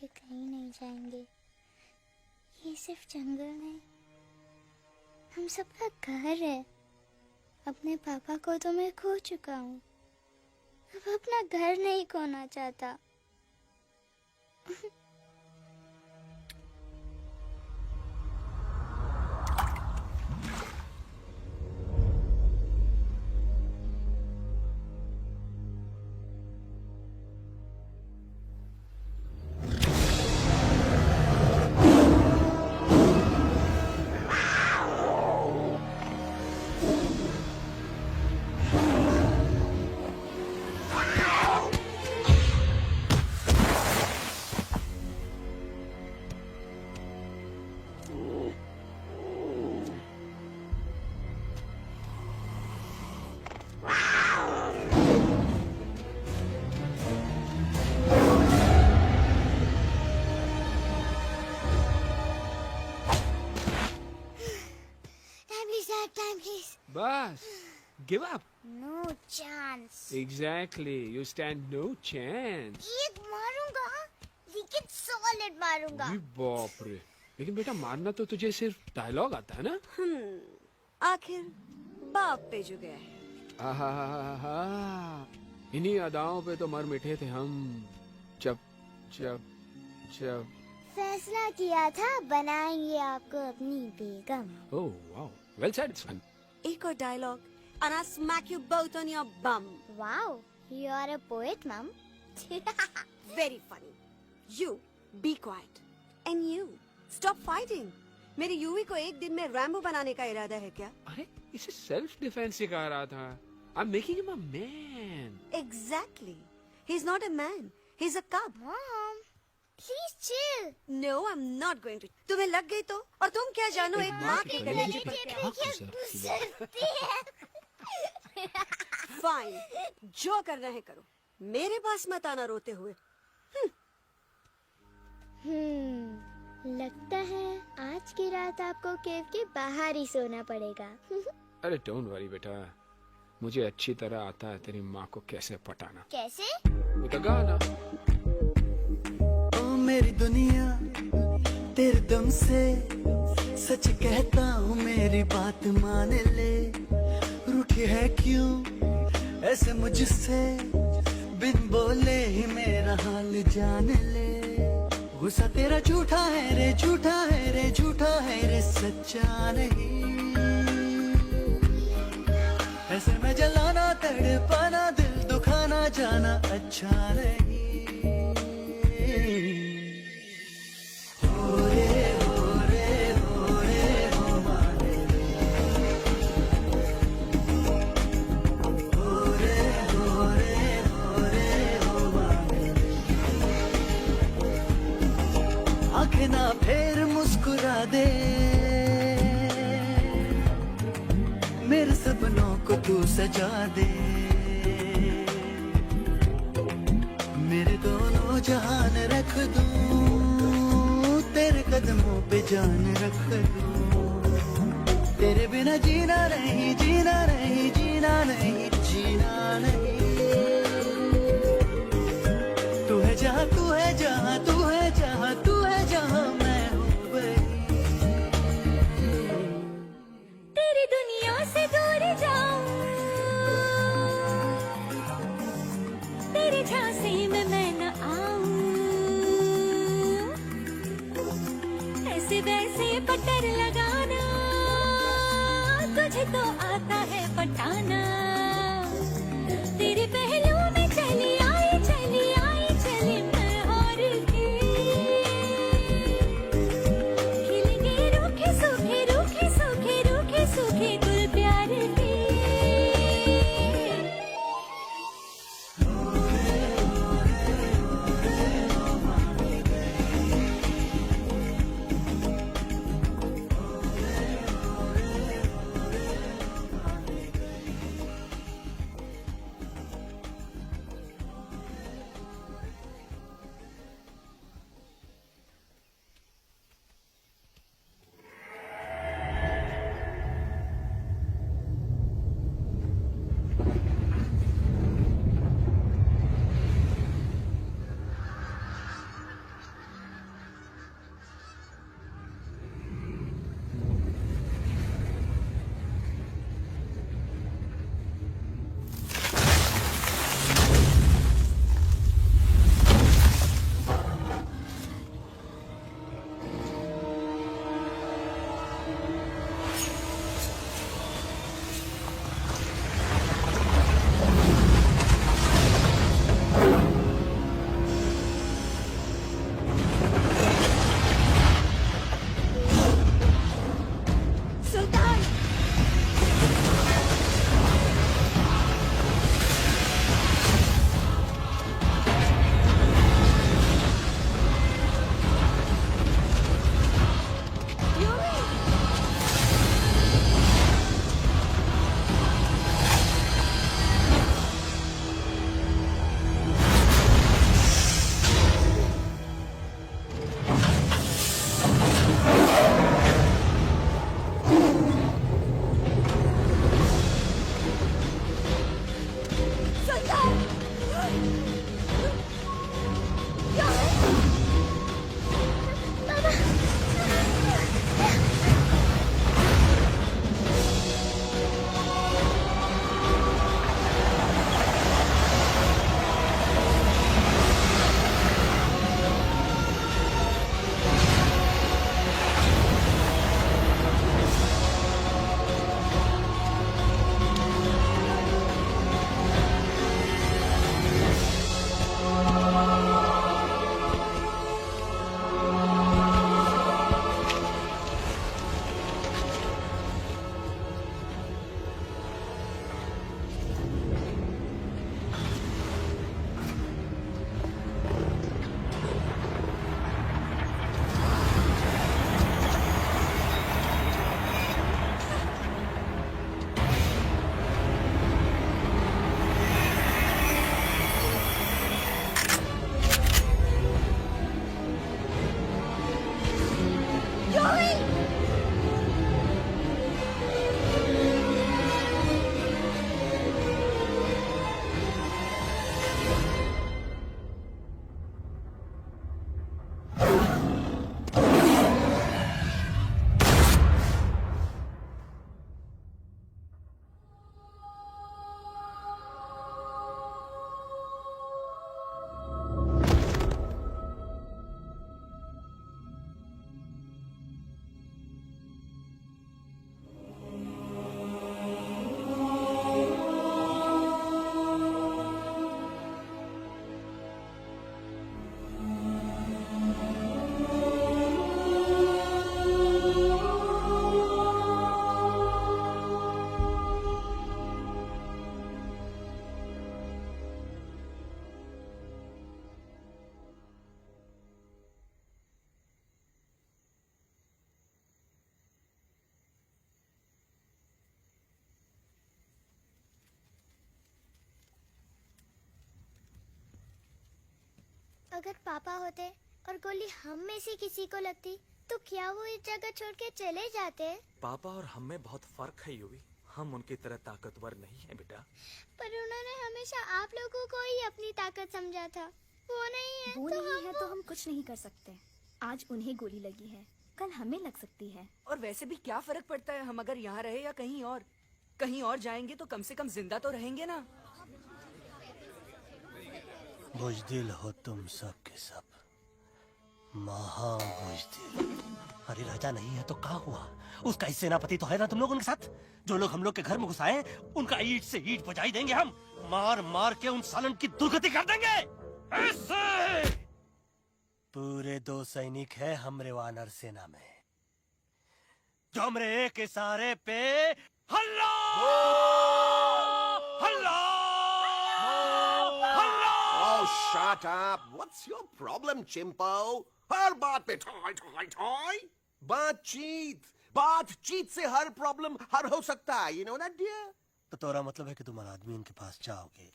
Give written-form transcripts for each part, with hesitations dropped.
के कहीं नहीं जाएंगे। ये सिर्फ जंगल नहीं, हम सबका घर है। अपने पापा को तो मैं खो चुका हूँ, अब अपना घर नहीं खोना चाहता। Time, please. बस give up. No chance. Exactly. You stand no chance. एक मारूंगा, लेकिन solid मारूंगा। अरे बाप रे. लेकिन बेटा मारना तो तुझे सिर्फ डायलॉग आता है ना? आखिर बाप पे जो गया है। आहा, इन्हीं अदाओं पे तो मर मिटे थे हम जब जब जब फैसला किया था बनाएंगे आपको अपनी बेगम। Oh wow, well said. It's fun. एक और dialogue and I'll smack you both on your bum. Wow, you are a poet, mom. Very funny. You be quiet and you stop fighting. मेरे यूवी को एक दिन में Rambo बनाने का इरादा है क्या? अरे इसे सेल्फ डिफेंस सिखा रहा था. I'm making him a man. Exactly. He's not a man. He's a cub. Mom, please chill. No, I'm not going to. तुम्हें लग गई तो? और तुम क्या जानो एक माँ के कलेजे पर क्या? Fine. जो करना है करो. मेरे पास मत आना रोते हुए. लगता है आज की रात आपको केव के बाहर ही सोना पड़ेगा। अरे डोंट वरी बेटा, मुझे अच्छी तरह आता है तेरी माँ को कैसे पटाना. कैसे? वो तो गाना. ओ मेरी दुनिया तेरे दम से सच कहता हूँ, मेरी बात मान ले. रूठी है क्यों ऐसे मुझसे, बिन बोले ही मेरा हाल जान ले. गुस्सा तेरा झूठा है रे, झूठा है रे, झूठा है रे, सच्चा नहीं. ऐसे में जलाना तड़पाना, दिल दुखाना जाना अच्छा नहीं. हो रे हो रे हो रे हो माने रे. हो रे हो रे हो रे हो माने रे. आंखें ना फेर मुस्कुरा दे, मेरे सपनों को तू सजा दे. मेरे दोनों जहान रख दूं, तेरे कदमों पे जान रख दूं. तेरे बिना जीना नहीं, जीना नहीं, जीना नहीं, जीना नहीं. तू है जहाँ, तू है जहाँ, तू है जहाँ, तू है जहाँ, मैं हूँ वहीं. तेरी दुनिया से दूर जाऊं, तेरे झांसे में मैं न आऊं. ऐसे वैसे पत्थर लगाना, तुझे तो आता है पटाना. तेरे पहलू में चली आई, चली आई, चली मैं और भी. खिलेंगे रूखे सूखे, रूखे सूखे, रूखे सूखे गुल प्यार के. अगर पापा होते और गोली हम में से किसी को लगती तो क्या वो इस जगह छोड़ के चले जाते? पापा और हम में बहुत फर्क है यूवी। हम उनकी तरह ताकतवर नहीं है बेटा। पर उन्होंने हमेशा आप लोगों को ही अपनी ताकत समझा था। वो नहीं है वो तो नहीं है तो हम कुछ नहीं कर सकते। आज उन्हें गोली लगी है, कल हमें लग सकती है। और वैसे भी क्या फर्क पड़ता है हम अगर यहाँ रहे या कहीं और जाएंगे तो कम से कम जिंदा तो रहेंगे ना। बुजदिल हो तुम सब के सब, महाबुजदिल। अरे राजा नहीं है तो क्या हुआ? उसका ही सेनापति तो है ना तुम लोग उनके साथ। जो लोग हम लोग के घर में घुसाए उनका ईंट से ईंट बजाई देंगे हम। मार मार के उन सालन की दुर्गति कर देंगे ऐसे। पूरे 2 सैनिक है हमरे वानर सेना में, जो हमरे एक इशारे पे हल्ला हल्ला हल्ला। Oh, shut up! What's your problem, Chimpo? हर बात पे ठोय ठोय ठोय। बातचीत से हर प्रॉब्लम हल हो सकता है। You know that, dear? तो तोरा मतलब है कि तुम आदमी उनके पास जाओगे,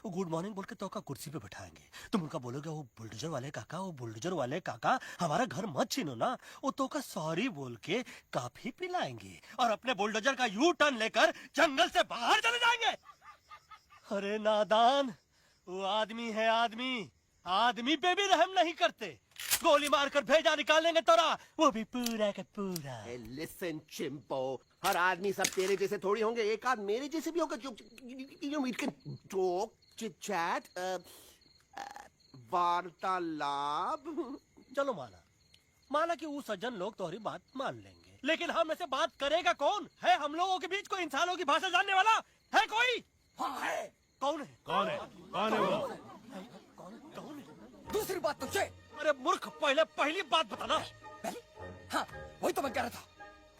वो गुड मॉर्निंग बोल के तो का कुर्सी पे बैठाएंगे, तुम उनका बोलोगे वो बुलडोजर वाले काका हमारा घर मत छीनो ना। वो तो का सॉरी बोल के काफी पिलाएंगे और अपने बुलडोजर का यू टर्न लेकर जंगल से बाहर चले जाएंगे। अरे नादान, वो आदमी है आदमी पे भी रहम नहीं करते। गोली मारकर भेजा निकाल लेंगे तोरा, वो भी पूरा का पूरा। Hey, listen, Chimpo. हर आदमी सब तेरे जैसे थोड़ी होंगे, एक आध मेरे जैसे भी होगा। जो we can talk, chit chat, वार्तालाप। चलो माना कि वो सज्जन लोग तुम्हारी बात मान लेंगे, लेकिन हम ऐसे बात करेगा कौन? है हम लोगों के बीच कोई इंसानों की भाषा जानने वाला है कोई? हाँ है। कौन है वो? दूसरी बात तुझे। अरे मूर्ख, पहली बात बताना। पहले? हाँ, वही तो मैं कह रहा था।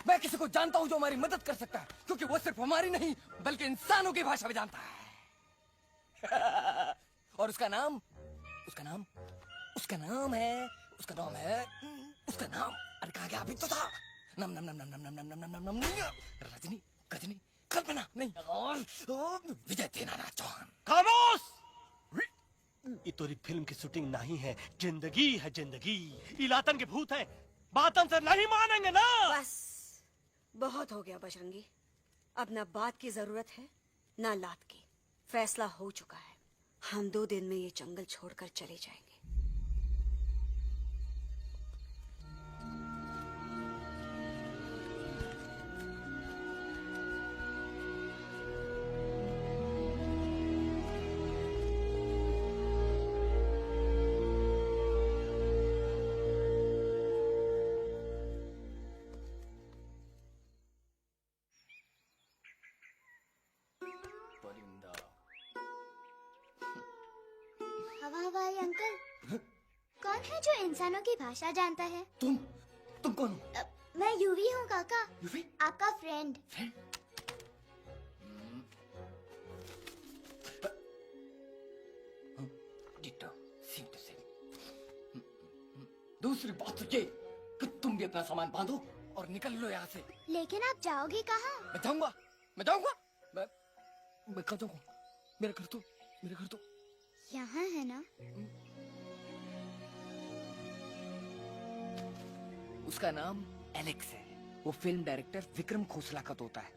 मैं किसी को जानता हूँ जो हमारी मदद कर सकता है, क्योंकि वो सिर्फ हमारी नहीं बल्कि इंसानों की भाषा भी जानता है। और उसका नाम है अरे कहा गया अभी तो था। नम रजनी कल्पना नहीं और विजय देनानाथ चौहान। खामोश! ये तोरी फिल्म की शूटिंग नहीं है, जिंदगी है जिंदगी। इलातन के भूत है, बातन से नहीं मानेंगे ना। बस बहुत हो गया बजरंगी, अब ना बात की जरूरत है ना लात की। फैसला हो चुका है, हम 2 दिन में ये जंगल छोड़कर चले जाएंगे। हवाई अंकल, कौन है जो इंसानों की भाषा जानता है? तुम कौन हो? मैं यूवी हूँ काका, यूवी? आपका फ्रेंड। दूसरी बात तो ये कि तुम भी अपना सामान बांधो और निकल लो यहाँ से। लेकिन आप जाओगे कहाँ? मैं जाऊंगा मैं कहाँ जाऊंगा? मेरा घर तो यहाँ है ना? उसका नाम एलेक्स है। वो फिल्म डायरेक्टर विक्रम खोसला का तोता है।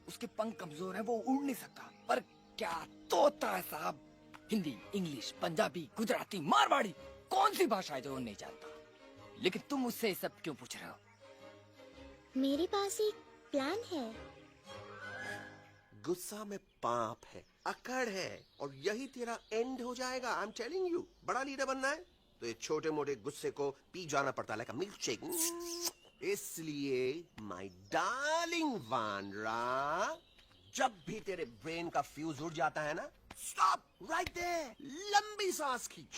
उसके पंख कमजोर है, वो उड़ नहीं सकता, पर क्या तोता है साहब। हिंदी, इंग्लिश, पंजाबी, गुजराती, मारवाड़ी, कौन सी भाषा है जो वो नहीं जानता। लेकिन तुम उससे ये सब क्यों पूछ रहे हो? मेरे पास एक प्लान है। गुस्सा में पाप है, अकड़ है, और यही तेरा एंड हो जाएगा। आई एम टेलिंग यू। बड़ा लीडर बनना है तो ये छोटे मोटे गुस्से को पी जाना पड़ता है, लाइक अ मिल्क शेक। इसलिए माय डार्लिंग वानरा, जब भी तेरे ब्रेन का फ्यूज उड़ जाता है ना, स्टॉप राइट देयर, लंबी सांस खींच।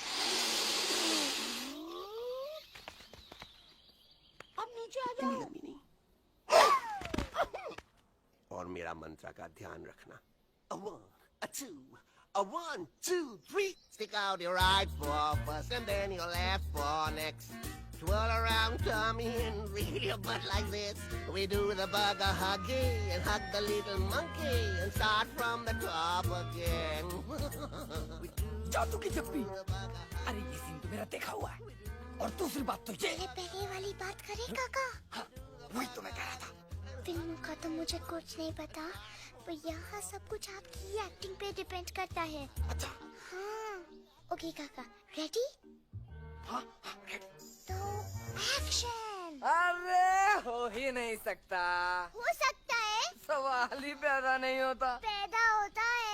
अब नीचे आ जाओ। लंबी नहीं। और मेरा मंत्र का ध्यान रखना। A 1, a 2, a 1, 2, 3. Stick out your right paw first and then your left paw next. Twirl around tummy and reel your butt like this. We do the bugger huggy and hug the little monkey and start from the top again. जादू की चप्पी। अरे ये scene तो मेरा देखा हुआ है। और दूसरी बात तो ये पहले वाली बात करें काका। हाँ, वही तो मैं कह रहा था। फिल्मों का तो मुझे कुछ नहीं पता, पर यहाँ सब कुछ आपकी एक्टिंग पे डिपेंड करता है। अच्छा। हाँ। ओके काका, रेडी? हाँ, रेडी। तो एक्शन। अरे हो ही नहीं सकता। हो सकता है, सवाल ही पैदा नहीं होता। पैदा होता है।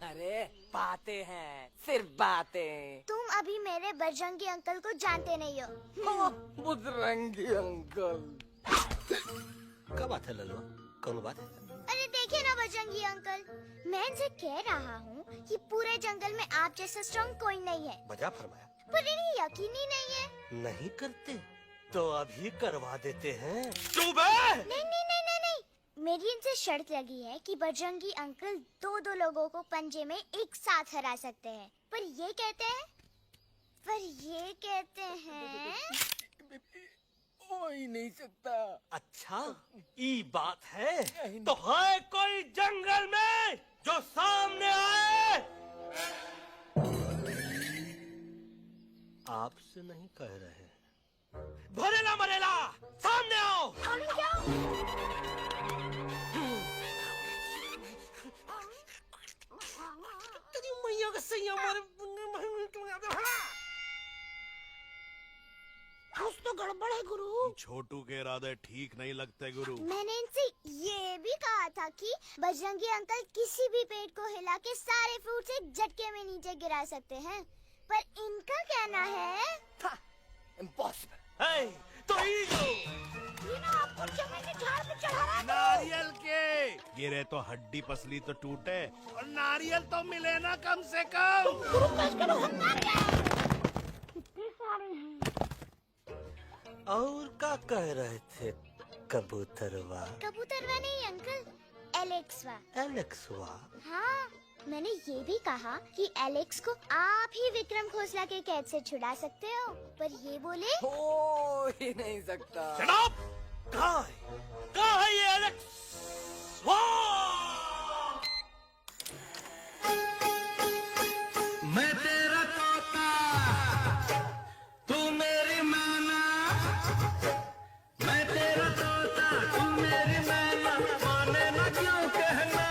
अरे बातें हैं, सिर्फ बातें। तुम अभी मेरे बजरंगी अंकल को जानते नहीं हो। बजरंगी अंकल। क्या बात है ललुआ, कौन बात है? अरे देखिए ना बजरंगी अंकल, मैं इनसे कह रहा हूँ कि पूरे जंगल में आप जैसा स्ट्रॉन्ग कोई नहीं है। बजा फरमाया। पर इन्हें यकीन ही नहीं है। नहीं करते तो अभी करवा देते हैं। नहीं नहीं नहीं नहीं नहीं, मेरी इनसे शर्त लगी है कि बजरंगी अंकल दो लोगों को पंजे में एक साथ हरा सकते हैं। पर ये कहते हैं हो ही नहीं सकता। अच्छा ये बात है तो है कोई जंगल में जो सामने आए? आपसे नहीं कह रहे, भरेला मरेला सामने आओ। तेरी मैया का सही हमारे कुछ तो गड़बड़ है गुरु। छोटू के इरादे ठीक नहीं लगते गुरु। मैंने इनसे ये भी कहा था कि बजरंगी अंकल किसी भी पेड़ को हिला के सारे फ्रूट से झटके में नीचे गिरा सकते हैं, पर इनका कहना है इम्पॉसिबल। है तो ये ना आपको चमेली के झाड़ पे चढ़ा रहा है। नारियल के गिरे तो हड्डी पसली तो टूटे और नारियल तो मिले ना कम से कम। और क्या कह रहे थे कबूतरवा? कबूतरवा नहीं अंकल, एलेक्सवा। एलेक्सवा? हाँ, मैंने ये भी कहा कि एलेक्स को आप ही विक्रम खोसला के कैद से छुड़ा सकते हो, पर ये बोले हो ही नहीं सकता। कहाँ है ये एलेक्स? मैं तेरा तोता, तू मेरी मैना। मैं तेरा तोता, तू मेरी मैना। माने ना क्यों कहना,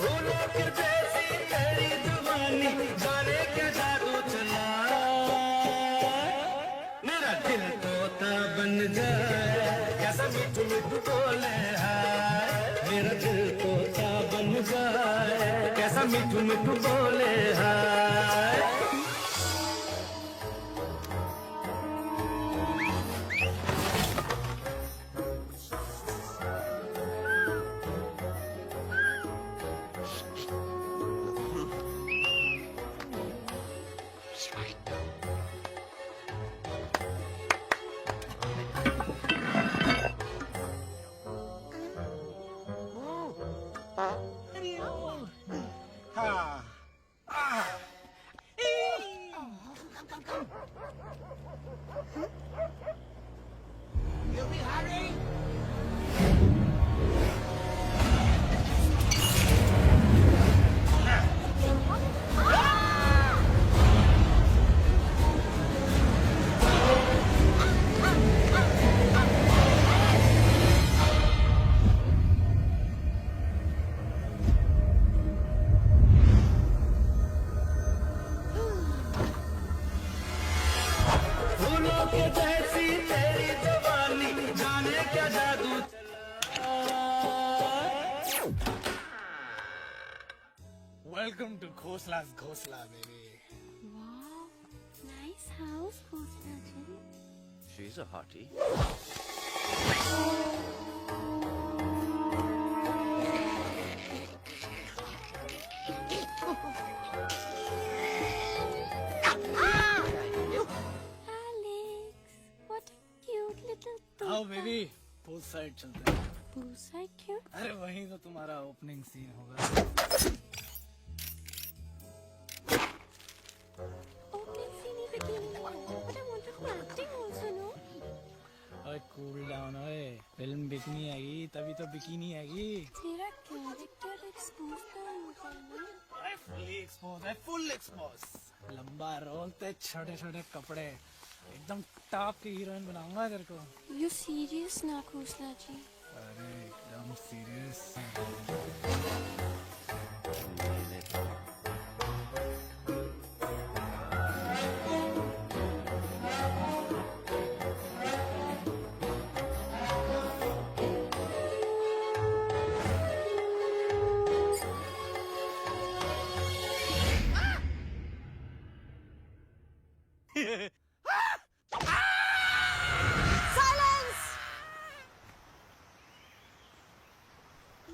फूलों की जैसी तेरी जुबानी, जाने क्या जादू चला। मेरा दिल तोता बन जाए, कैसा मिठू मिठू बोले हाय। मेरा दिल तोता बन जाए, कैसा मिठू मिठू बोले हाय। फूलों के जैसी तेरी जुबानी, जाने क्या जादू वेलकम टू घोसला's घोसला baby. Nice house Khosla ji. She's a hottie. आओ बेबी, पूल साइड चलते हैं। पूल साइड क्यों? अरे वहीं तो तुम्हारा ओपनिंग सीन होगा। ओपनिंग सीन ही बिकिनी है, but I want to do acting also, no? ओए कूल डाउन ओए, फिल्म बिकनी आएगी तभी तो बिकिनी आएगी। तेरा कैरेक्टर एक्सपोज तो होगा ना? फुली एक्सपोज है, फुल एक्सपोज। लंबा रोल ते छोटे छोटे कपड़े, एकदम टॉप की हीरोइन बनाऊंगा तेरे को। यू सीरियस ना खोसला जी? अरे एकदम सीरियस।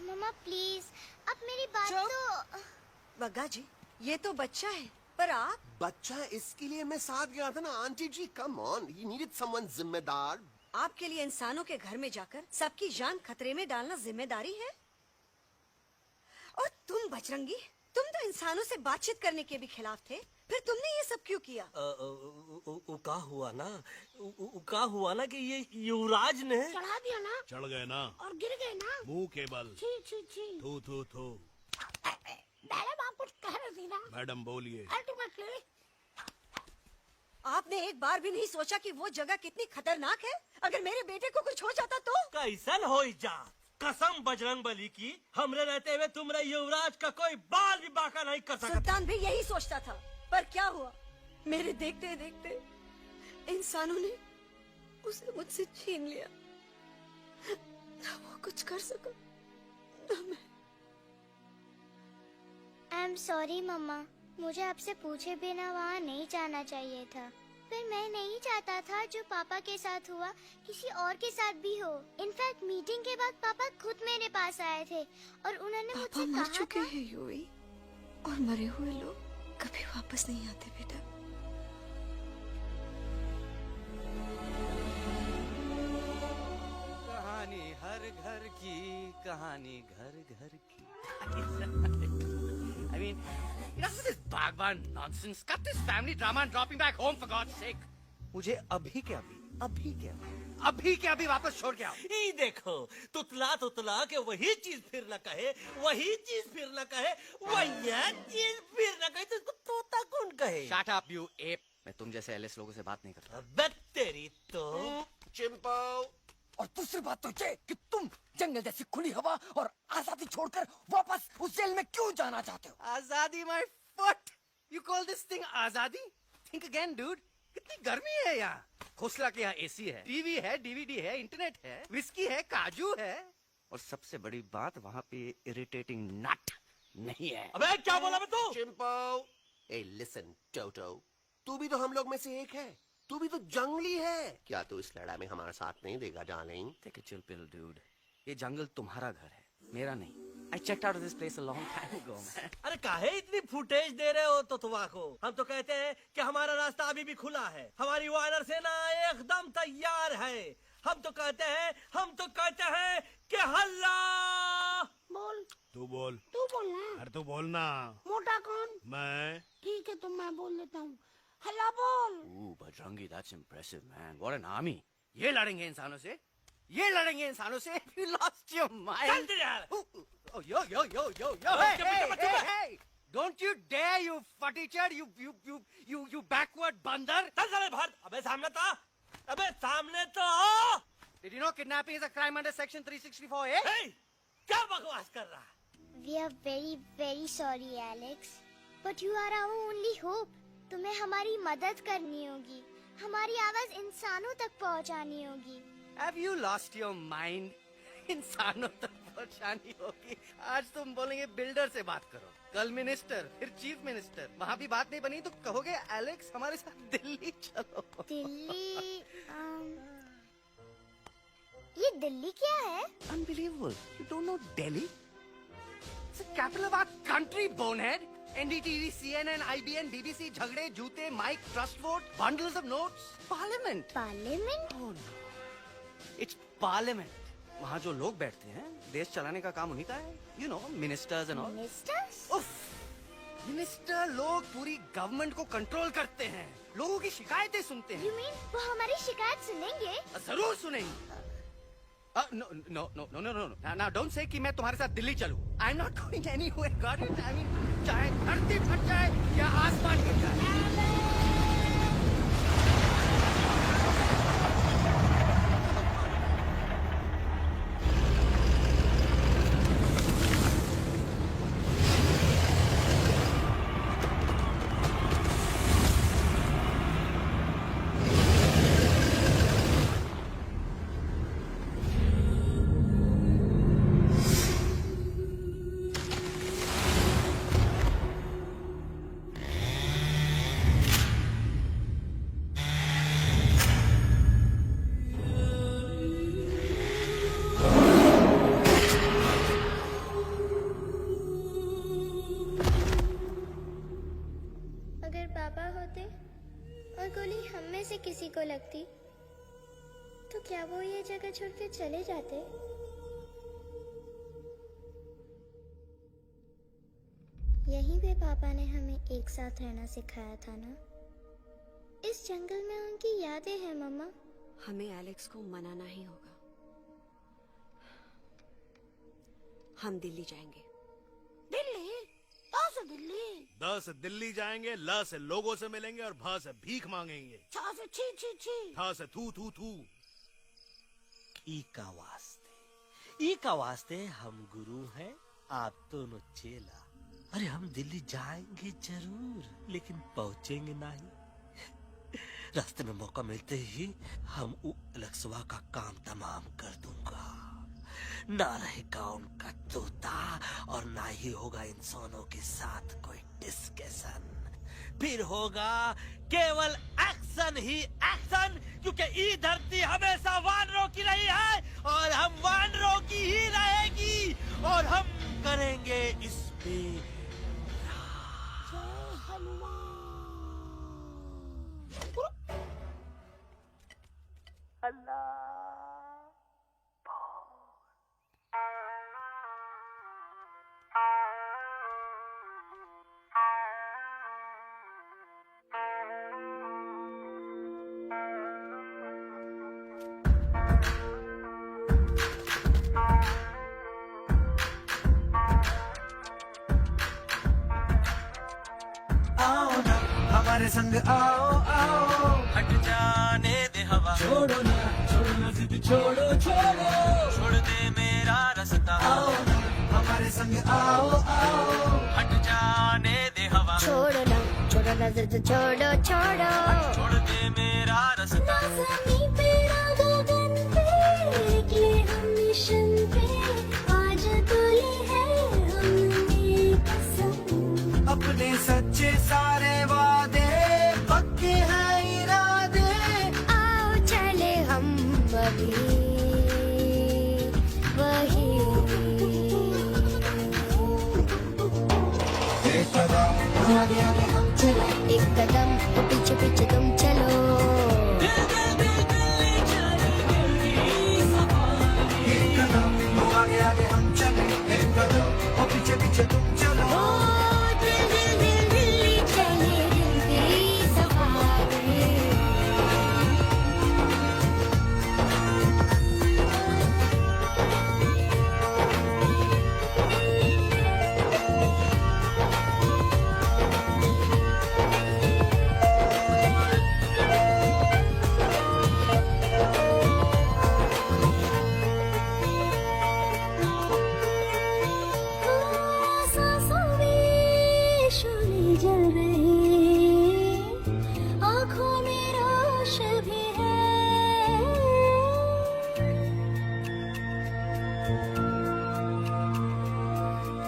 मम्मा प्लीज, अब मेरी बात चुप। तो। बग्गा जी, ये तो बच्चा है, पर आप बच्चा, इसके लिए मैं साथ गया था ना aunty ji. Come on, he needed someone जिम्मेदार। आपके लिए इंसानों के घर में जाकर सबकी जान खतरे में डालना जिम्मेदारी है? और तुम बजरंगी, तुम तो इंसानों से बातचीत करने के भी खिलाफ थे, फिर तुमने ये सब क्यों किया? का हुआ ना कि ये युवराज ने चढ़ा दिया ना, चढ़ गए ना और गिर गए ना। मुंह के बल। छी छी छी। थू थू थू। मैडम आप कुछ कह रही थी ना? मैडम बोलिए। अल्टीमेटली आपने एक बार भी नहीं सोचा कि वो जगह कितनी खतरनाक है? अगर मेरे बेटे को कुछ हो जाता तो? कैसन हो जा, कसम बजरंग बली की, हमरे रहते हुए तुमरे युवराज का कोई बाल भी बाका नहीं कर सकता। सुल्तान भी यही सोचता था, पर क्या हुआ? मेरे देखते देखते इंसानों ने उसे मुझसे छीन लिया। ना वो कुछ कर सका, ना मैं। आई एम सॉरी मम्मा, मुझे आपसे पूछे बिना वहाँ नहीं जाना चाहिए था। पर मैं नहीं चाहता था जो पापा के साथ हुआ किसी और के साथ भी हो। इनफैक्ट मीटिंग के बाद पापा खुद मेरे पास आए थे और उन्होंने मुझसे मर कहा चुके था। हैं यूवी, और मरे हुए लोग कभी वापस नहीं आते बेटा। कहानी हर घर की, कहानी घर घर की। I mean, enough of this Bhagwan nonsense. Cut this family drama and drop me back home for God's sake. मुझे अभी के अभी वापस छोड़ के आओ। ई देखो, तुतला के वही चीज फिर न कहे, वही चीज फिर न कहे, वही चीज फिर न कहे, तो इसको तोता कौन कहे? Shut up, you ape. मैं तुम जैसे एलिस लोगों से बात नहीं करता। अबे तेरी तो। चिंपो, और दूसरी बात तो ये कि तुम जंगल जैसी खुली हवा और आजादी छोड़कर वापस उस जेल में क्यों जाना चाहते हो? आजादी my foot. You call this thing आजादी? Think again, dude. कितनी गर्मी है यहाँ। खोसला के यहाँ एसी है, टीवी है, डीवीडी है, इंटरनेट है, विस्की है, काजू है, और सबसे बड़ी बात वहाँ पे इरिटेटिंग नट नहीं है। अबे क्या बोला मैं तू? चिंपो, ए लिसन टोटो, तू भी तो हम लोग में से एक है। तू भी तो जंगली है। क्या तू इस लड़ाई में हमारा साथ नहीं देगा darling? Take a chill pill, dude. ये जंगल तुम्हारा घर है, मेरा नहीं। I checked out of this place a long time ago, man. अरे काहे इतनी फुटेज दे रहे हो तुतवा को? हम तो कहते हैं कि हमारा रास्ता अभी भी खुला है, हमारी वानर सेना एकदम तैयार है। हम तो कहते हैं कि हल्ला। बोल, तू बोल। तू बोलना। अरे तू बोलना। मोटा कौन? मैं। ठीक है तो मैं बोल देता हूँ। हल्ला बोल। Ooh, Bajrangi, that's impressive, man. What an army. ये लड़ेंगे इंसानों से? ये लड़ेंगे इंसानों से? You lost your mind. चल दे यार। Oh, yo. Hey, hey. Don't you dare, you fatty-chad, you backward बंदर. चल साले बाहर। अबे सामने तो आओ। Did you know kidnapping is a crime under section 364A? Hey, क्या बकवास कर रहा है? We are very very sorry Alex, but you are our only hope. तुम्हें हमारी मदद करनी होगी, हमारी आवाज इंसानों तक पहुंचानी होगी। Have you lost your mind? इंसानों तक पहुंचानी होगी। आज तुम बोलेंगे बिल्डर से बात करो, कल मिनिस्टर, फिर चीफ मिनिस्टर। वहाँ भी बात नहीं बनी तो कहोगे एलेक्स हमारे साथ दिल्ली चलो। दिल्ली ये दिल्ली क्या है? Unbelievable. You don't know Delhi? It's the capital of our country, bonehead. NDTV, CNN, IBN, BBC, झगड़े, जूते, mike, trust vote, bundles of notes, parliament. Parliament? Oh no. It's parliament. वहाँ जो लोग बैठते हैं, देश चलाने का काम उन्हीं का है. You know, ministers and all. Ministers? उफ! मिनिस्टर लोग पूरी गवर्नमेंट को कंट्रोल करते हैं, लोगों की शिकायतें सुनते हैं. You mean वो हमारी शिकायत सुनेंगे? जरूर सुनेंगे. No no no no no no now don't say कि मैं तुम्हारे साथ दिल्ली चलूं। I am not going anywhere got it. I mean चाहे धरती फट जाए या आसमान गिर जाए। अगर पापा होते और गोली हम में से किसी को लगती तो क्या वो ये जगह छोड़ के चले जाते? यहीं पे पापा ने हमें एक साथ रहना सिखाया था ना। इस जंगल में उनकी यादें हैं मम्मा। हमें एलेक्स को मनाना ही होगा। हम दिल्ली जाएंगे। दिल्ली? दिल्ली? द से दिल्ली जाएंगे, ल से लोगों से मिलेंगे और भ से भीख मांगेंगे, छ से छी छी छी, थ से थू थू थू। ई का वास्ते हम गुरु हैं, आप दोनों चेला। अरे हम दिल्ली जाएंगे जरूर, लेकिन पहुंचेंगे नहीं। रास्ते में मौका मिलते ही हम अलक्सवा का काम तमाम कर दूंगा। ना रहेगा उनका तोता और ना ही होगा इंसानों के साथ कोई डिस्कशन। फिर होगा केवल एक्शन ही एक्शन, क्योंकि ई धरती हमेशा वानरों की रही है और हम वानरों की ही रहेगी और हम करेंगे इस पे हमारे संग आओ आओ, हट जाने दे हवा, छोड़ो ना जिद, छोड़ो छोड़ो, छोड़ दे मेरा रास्ता। आओ हमारे संग आओ आओ, हट जाने दे हवा, छोड़ो ना जिद, छोड़ो छोड़ो, छोड़ दे मेरा रास्ता। आसमानी पे गगन पे निकले हम मिशन पे, आज तुली है हमने कसम। अपने सच्चे सारे वादे पक्के हैं इरादे, आओ चले हम अभी वही। एक कदम आगे आगे हम चले, एक कदम तो पीछे पीछे तुम चलो। एक कदम आगे आगे हम चले, एक कदम और पीछे पीछे तुम चलो।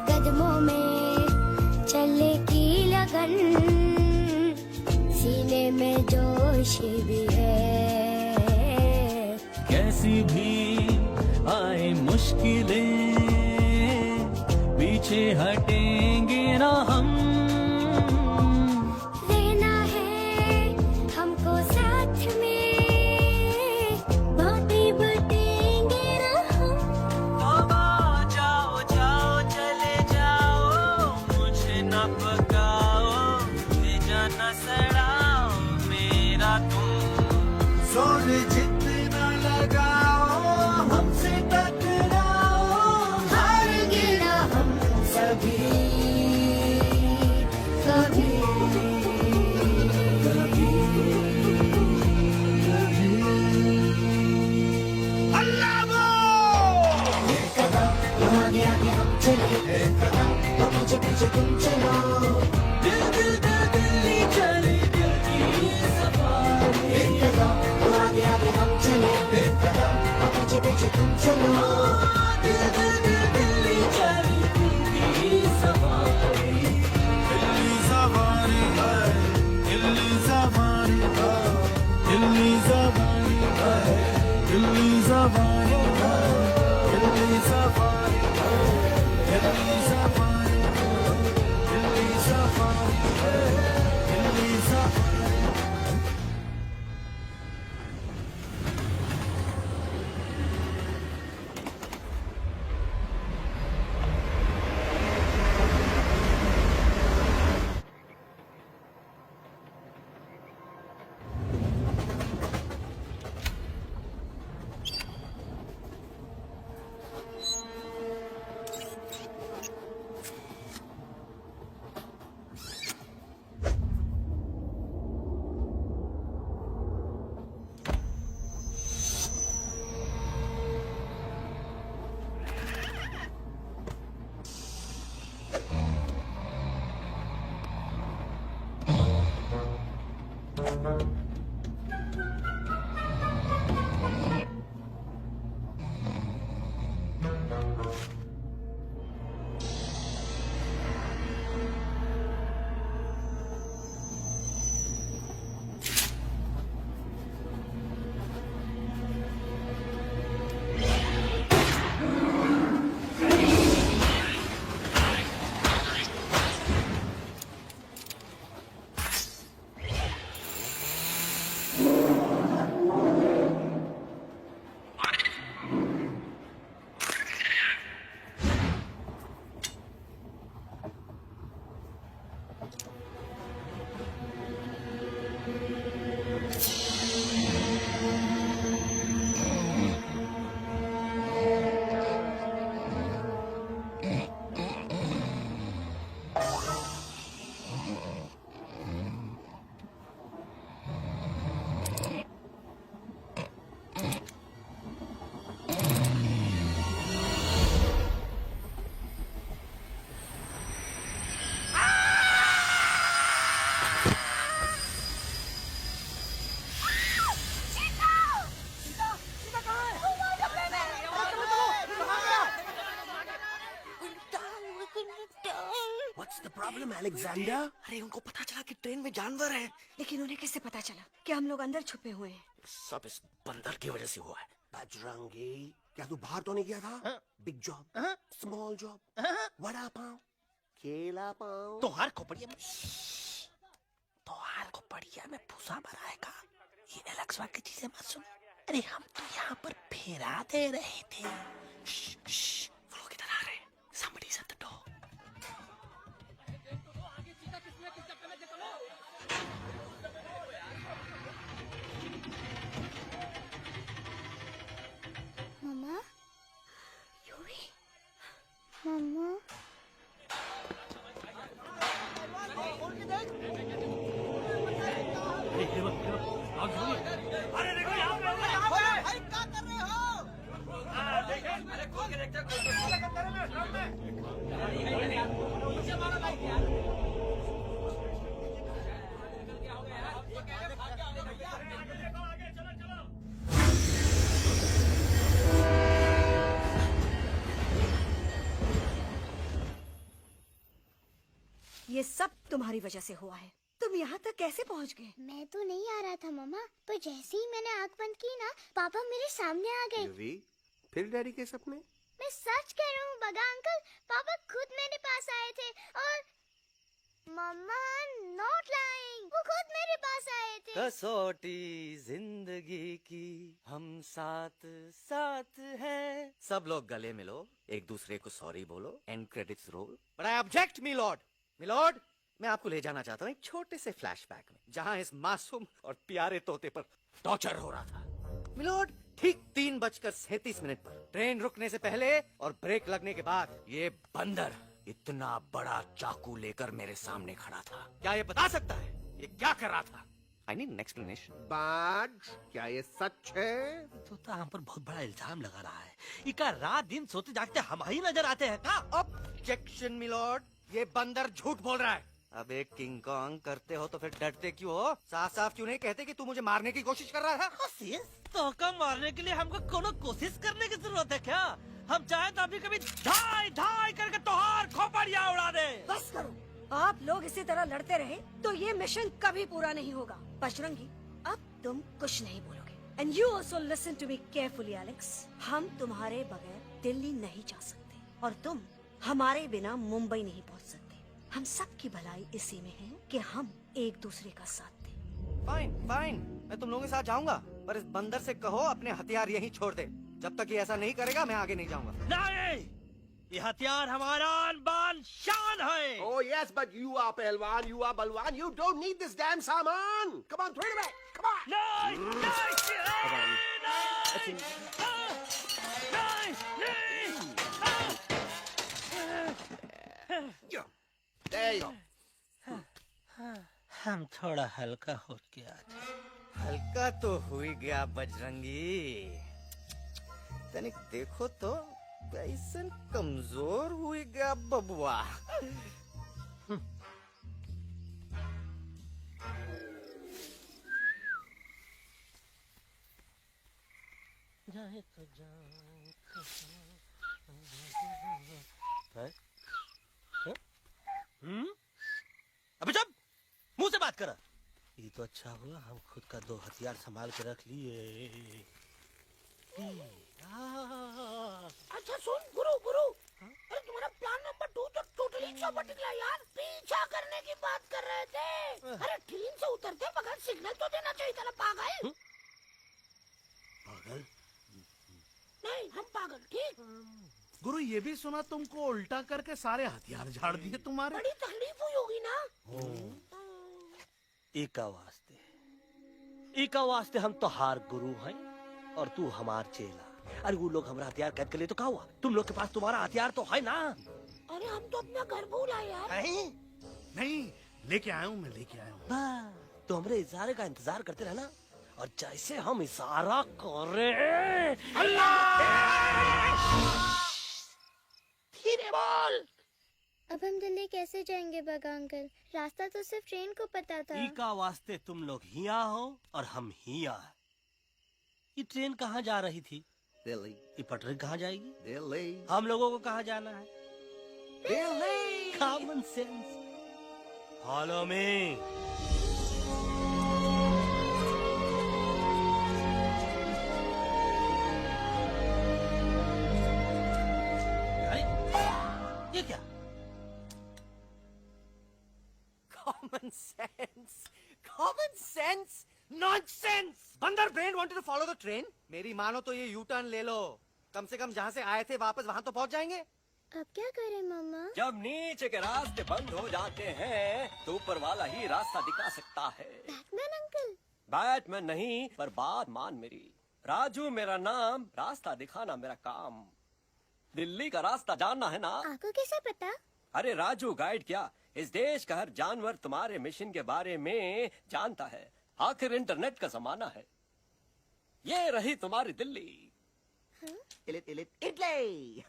कदमों में चले की लगन, सीने में जोश भी है। कैसी भी आए मुश्किलें, पीछे हटेंगे ना हम। रहना है हमको साथ में, बातें बटेंगे ना हम। जाओ जाओ चले जाओ, मुझे न पकाओ, भेजा न सड़ाओ मेरा तुम। जोर जितना लगाओ हमसे चले, अब पीछे पीछे तुम चलो, दिल दिल दिल दिल्ली चले, दिल की सफारी। एक कदम और आगे आगे हम चले, एक कदम और पीछे पीछे तुम चलो, दिल दिल दिल दिल्ली चले, दिल की सफारी। दिल्ली सफारी है, दिल्ली सफारी है, दिल्ली सफारी है, दिल्ली सफारी है, दिल्ली सफारी है, दिल्ली सफारी है, दिल्ली सफारी है, Delhi safari. What's the problem, Alexander? अरे उनको पता चला कि ट्रेन में जानवर है, लेकिन उन्हें कैसे पता चला कि हम लोग अंदर छुपे हुए हैं? सब इस बंदर की वजह से हुआ है। बजरंगी, क्या तू बाहर तो नहीं गया था? Big job, small job, vada pav, केला पाव। तोहार खोपड़िया में भूसा भराएगा। ये एलेक्सा की चीजें मत सुन। अरे हम तो यहाँ पर फेरा दे रहे थे। वो लोग इधर आ रहे हैं। Somebody's at the door. मम्मा, मम्मा, अरे देखो यहाँ पे भाई क्या कर रहे हो? देखे अरे खोल के देखते ये सब तुम्हारी वजह से हुआ है। तुम यहाँ तक कैसे पहुँच गए? मैं तो नहीं आ रहा था मम्मा, पर जैसे ही मैंने आँख बंद की ना, पापा मेरे सामने आ गए। युवी, फिर डैडी के सपने? मैं सच कह रहा हूँ बगा अंकल, पापा खुद मेरे पास आए थे और मम्मा नॉट लाइंग, वो खुद मेरे पास आए थे। कसौटी जिंदगी की हम साथ साथ हैं। सब लोग गले मिलो, एक दूसरे को सॉरी बोलो, and credits roll. But I object milord, मैं आपको ले जाना चाहता हूँ एक छोटे से फ्लैशबैक में, जहाँ इस मासूम और प्यारे तोते पर टॉर्चर हो रहा था। मिलॉर्ड, ठीक 3:37 पर ट्रेन रुकने से पहले और ब्रेक लगने के बाद ये बंदर इतना बड़ा चाकू लेकर मेरे सामने खड़ा था। क्या ये बता सकता है ये क्या कर रहा था? I need an explanation. बाज, क्या ये सच है? तोता हम पर बहुत बड़ा इल्जाम लगा रहा है। इका रात दिन सोते जागते हम ही नजर आते हैं का? अब ऑब्जेक्शन मिलॉर्ड, ये बंदर झूठ बोल रहा है। अब एक किंग कॉन्ग करते हो तो फिर डरते क्यों हो? साफ साफ क्यों नहीं कहते कि तू मुझे मारने की कोशिश कर रहा था? तो का मारने के लिए हमको कोनो कोशिश करने की जरूरत है क्या? हम चाहे तो अभी कभी धाई धाई करके तोहार खोपड़िया उड़ा दे। बस करो, आप लोग इसी तरह लड़ते रहे तो ये मिशन कभी पूरा नहीं होगा। बजरंगी, अब तुम कुछ नहीं बोलोगे। And you also listen to me carefully Alex. हम तुम्हारे बगैर दिल्ली नहीं जा सकते और तुम हमारे बिना मुंबई नहीं पहुंच सकते। हम सबकी भलाई इसी में है कि हम एक दूसरे का साथ दें। फाइन फाइन, मैं तुम लोगों के साथ जाऊंगा, पर इस बंदर से कहो अपने हथियार यहीं छोड़ दे। जब तक ये ऐसा नहीं करेगा मैं आगे नहीं जाऊंगा। नहीं, ये हथियार हमारा आन-बान शान है। Oh yes, but you are पहलवान, you are बलवान. You don't need this damn सामान. Come on, throw it away. Come on. नहीं, There you go. हम थोड़ा हल्का हो गया। हल्का तो हुई गया बजरंगी, तनिक देखो तो कैसन कमजोर हुई गया बबुआ। जाए तो जाए। अबे चुप, मुंह से बात कर। ये तो अच्छा हुआ हम खुद का दो हथियार संभाल के रख लिए। अच्छा सुन गुरु गुरु, अरे तुम्हारा प्लान नंबर 2 तो टोटली चौपट निकला यार। पीछा करने की बात कर रहे थे। अरे ट्रेन से उतरते बगैर सिग्नल तो देना चाहिए था ना पागल। पागल? नहीं हम पागल, ठीक। गुरु ये भी सुना तुमको उल्टा करके सारे हथियार झाड़ दिए तुम्हारे। बड़ी तकलीफ हुई होगी ना। एका वास्ते हम तो हार गुरु हैं और तू हमार चेला। अरे वो लोग हमारा हथियार कैद कर लिए तो क्या हुआ? तुम लोग के पास तुम्हारा हथियार तो है ना। अरे हम तो अपना घर भूल आए यार। नहीं, लेके आया हूँ, मैं लेके आया हूँ। तो हमारे इशारे का इंतजार करते रहना, और जैसे हम इशारा करें धीरे बोल। अब हम दिल्ली कैसे जाएंगे बगा अंकल? रास्ता तो सिर्फ ट्रेन को पता था। का वास्ते तुम लोग हिया हो और हम हिया। ये ट्रेन कहाँ जा रही थी? दिल्ली। ये पटरी कहाँ जाएगी? दिल्ली। हम लोगों को कहाँ जाना है? Delhi. Common sense. Follow me. ये क्या? Common sense, common sense, nonsense. बंदर brain wanted to follow the train. मेरी मानो तो ये यू टर्न ले लो। कम से कम जहाँ से आए थे वापस वहाँ तो पहुँच जाएंगे। अब क्या करें मामा? जब नीचे के रास्ते बंद हो जाते हैं तो ऊपर वाला ही रास्ता दिखा सकता है। Batman uncle? बैटमैन नहीं, पर बात मान मेरी। राजू मेरा नाम, रास्ता दिखाना मेरा काम। दिल्ली का रास्ता जानना है ना? आपको कैसे पता? अरे राजू गाइड क्या, इस देश का हर जानवर तुम्हारे मिशन के बारे में जानता है। आखिर इंटरनेट का जमाना है। ये रही तुम्हारी दिल्ली। इटली।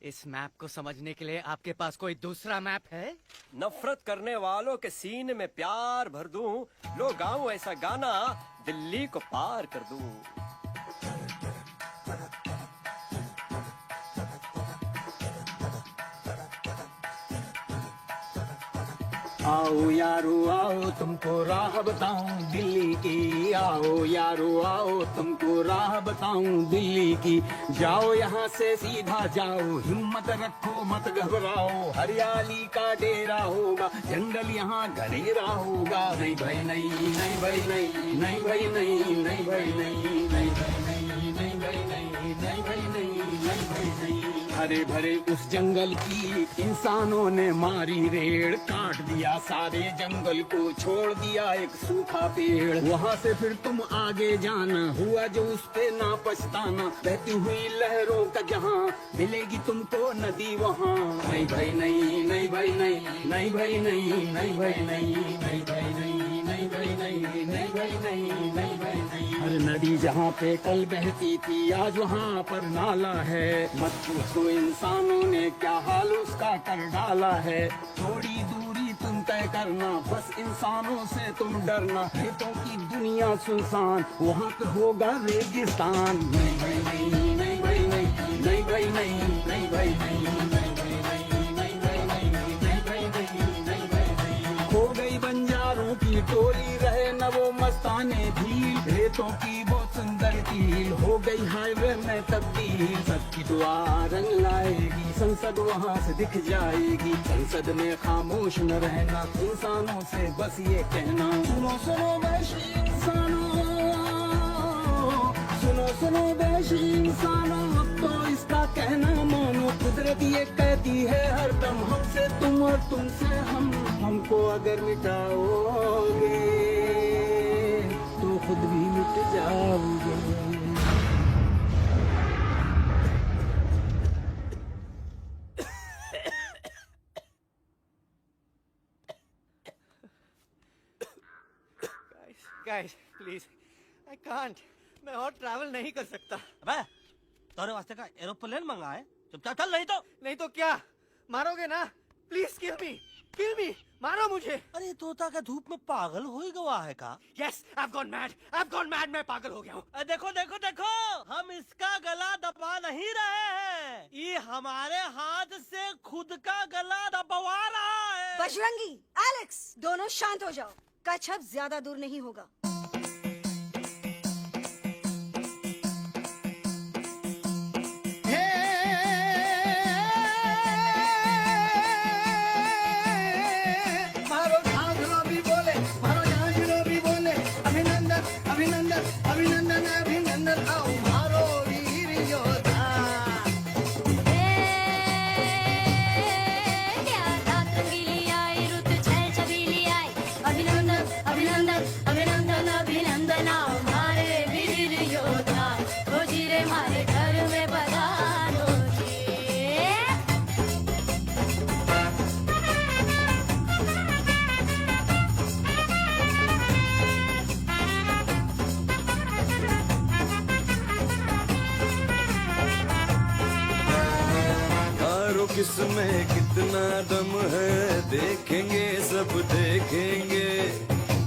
इस मैप को समझने के लिए आपके पास कोई दूसरा मैप है? नफरत करने वालों के सीने में प्यार भर दूं, लो गाऊं ऐसा गाना, दिल्ली को पार कर दूं। आओ यारो आओ तुमको राह बताऊं दिल्ली की। आओ यारो आओ तुमको राह बताऊं दिल्ली की। जाओ यहाँ से सीधा जाओ, हिम्मत रखो मत घबराओ। हरियाली का डेरा होगा, जंगल यहाँ घनेरा होगा। नहीं भाई नहीं, नहीं भाई नहीं, नहीं भाई नहीं, नहीं भाई नहीं, नहीं भाई नहीं, नहीं भाई नहीं, नहीं भाई नहीं, नहीं भाई नहीं। हरे भरे उस जंगल की इंसानों ने मारी रेड़, काट दिया सारे जंगल को, छोड़ दिया एक सूखा पेड़। वहाँ से फिर तुम आगे जाना, हुआ जो उस पे ना पछताना। बहती हुई लहरों का जहाँ, मिलेगी तुमको नदी वहाँ। नहीं भाई नहीं, नहीं भाई नहीं, नहीं भाई नहीं, नहीं भाई नहीं, नहीं भाई नहीं, नहीं भाई नहीं, नहीं भाई नहीं, नहीं भाई नहीं। अरे नदी जहाँ पे कल बहती थी आज वहाँ पर नाला है। मत पूछो इंसानों ने क्या हाल उसका कर डाला है। थोड़ी दूरी तुम तय करना, बस इंसानों से तुम डरना। खेतों की दुनिया सुनसान, वहाँ पे होगा रेगिस्तान। नहीं भाई नहीं, नहीं भाई नहीं, नहीं भाई नहीं, नहीं भाई नहीं, हो गई बंजारों की टोली, रहे न वो मस्ताने भील। रेतों की बहुत सुंदर टील हो गई हाईवे में तब्दील। सबकी दुआ रंग लाएगी, संसद वहाँ से दिख जाएगी। संसद में खामोश न रहना, इंसानों से बस ये कहना। सुनो सुनो वैशी इंसानों, सुनो सुनो वैशी इंसानों, अब तो इसका कहना मानो। कुदरत ये कहती है हरदम, हमसे तुम और तुमसे हम। हमको अगर मिटाओगे तो खुद भी मिट जाओगे। Guys, please, I can't. मैं और ट्रैवल नहीं कर सकता। अबे, तोरे वास्ते का एरोप्लेन मंगा है? चुपचाप चल, नहीं तो क्या? मारोगे ना? प्लीज किल मी, मारो मुझे। अरे तोता का धूप में पागल हो ही गया है का? Yes, I've gone mad, मैं पागल हो गया हूँ। देखो, हम इसका गला दबा नहीं रहे हैं, ये हमारे हाथ से खुद का गला दबवा रहा है। बजरंगी, एलेक्स, दोनों शांत हो जाओ। कच्छप ज्यादा दूर नहीं होगा। अभिनंदन आओ मारो वीर योद्धा। रात रंगीली आई, रुत छल छबीली आई। अभिनंदन आओ मारे वीर योद्धा। रोजी रे मारे घर में पधारो जी। किसमें कितना दम है, देखेंगे सब देखेंगे।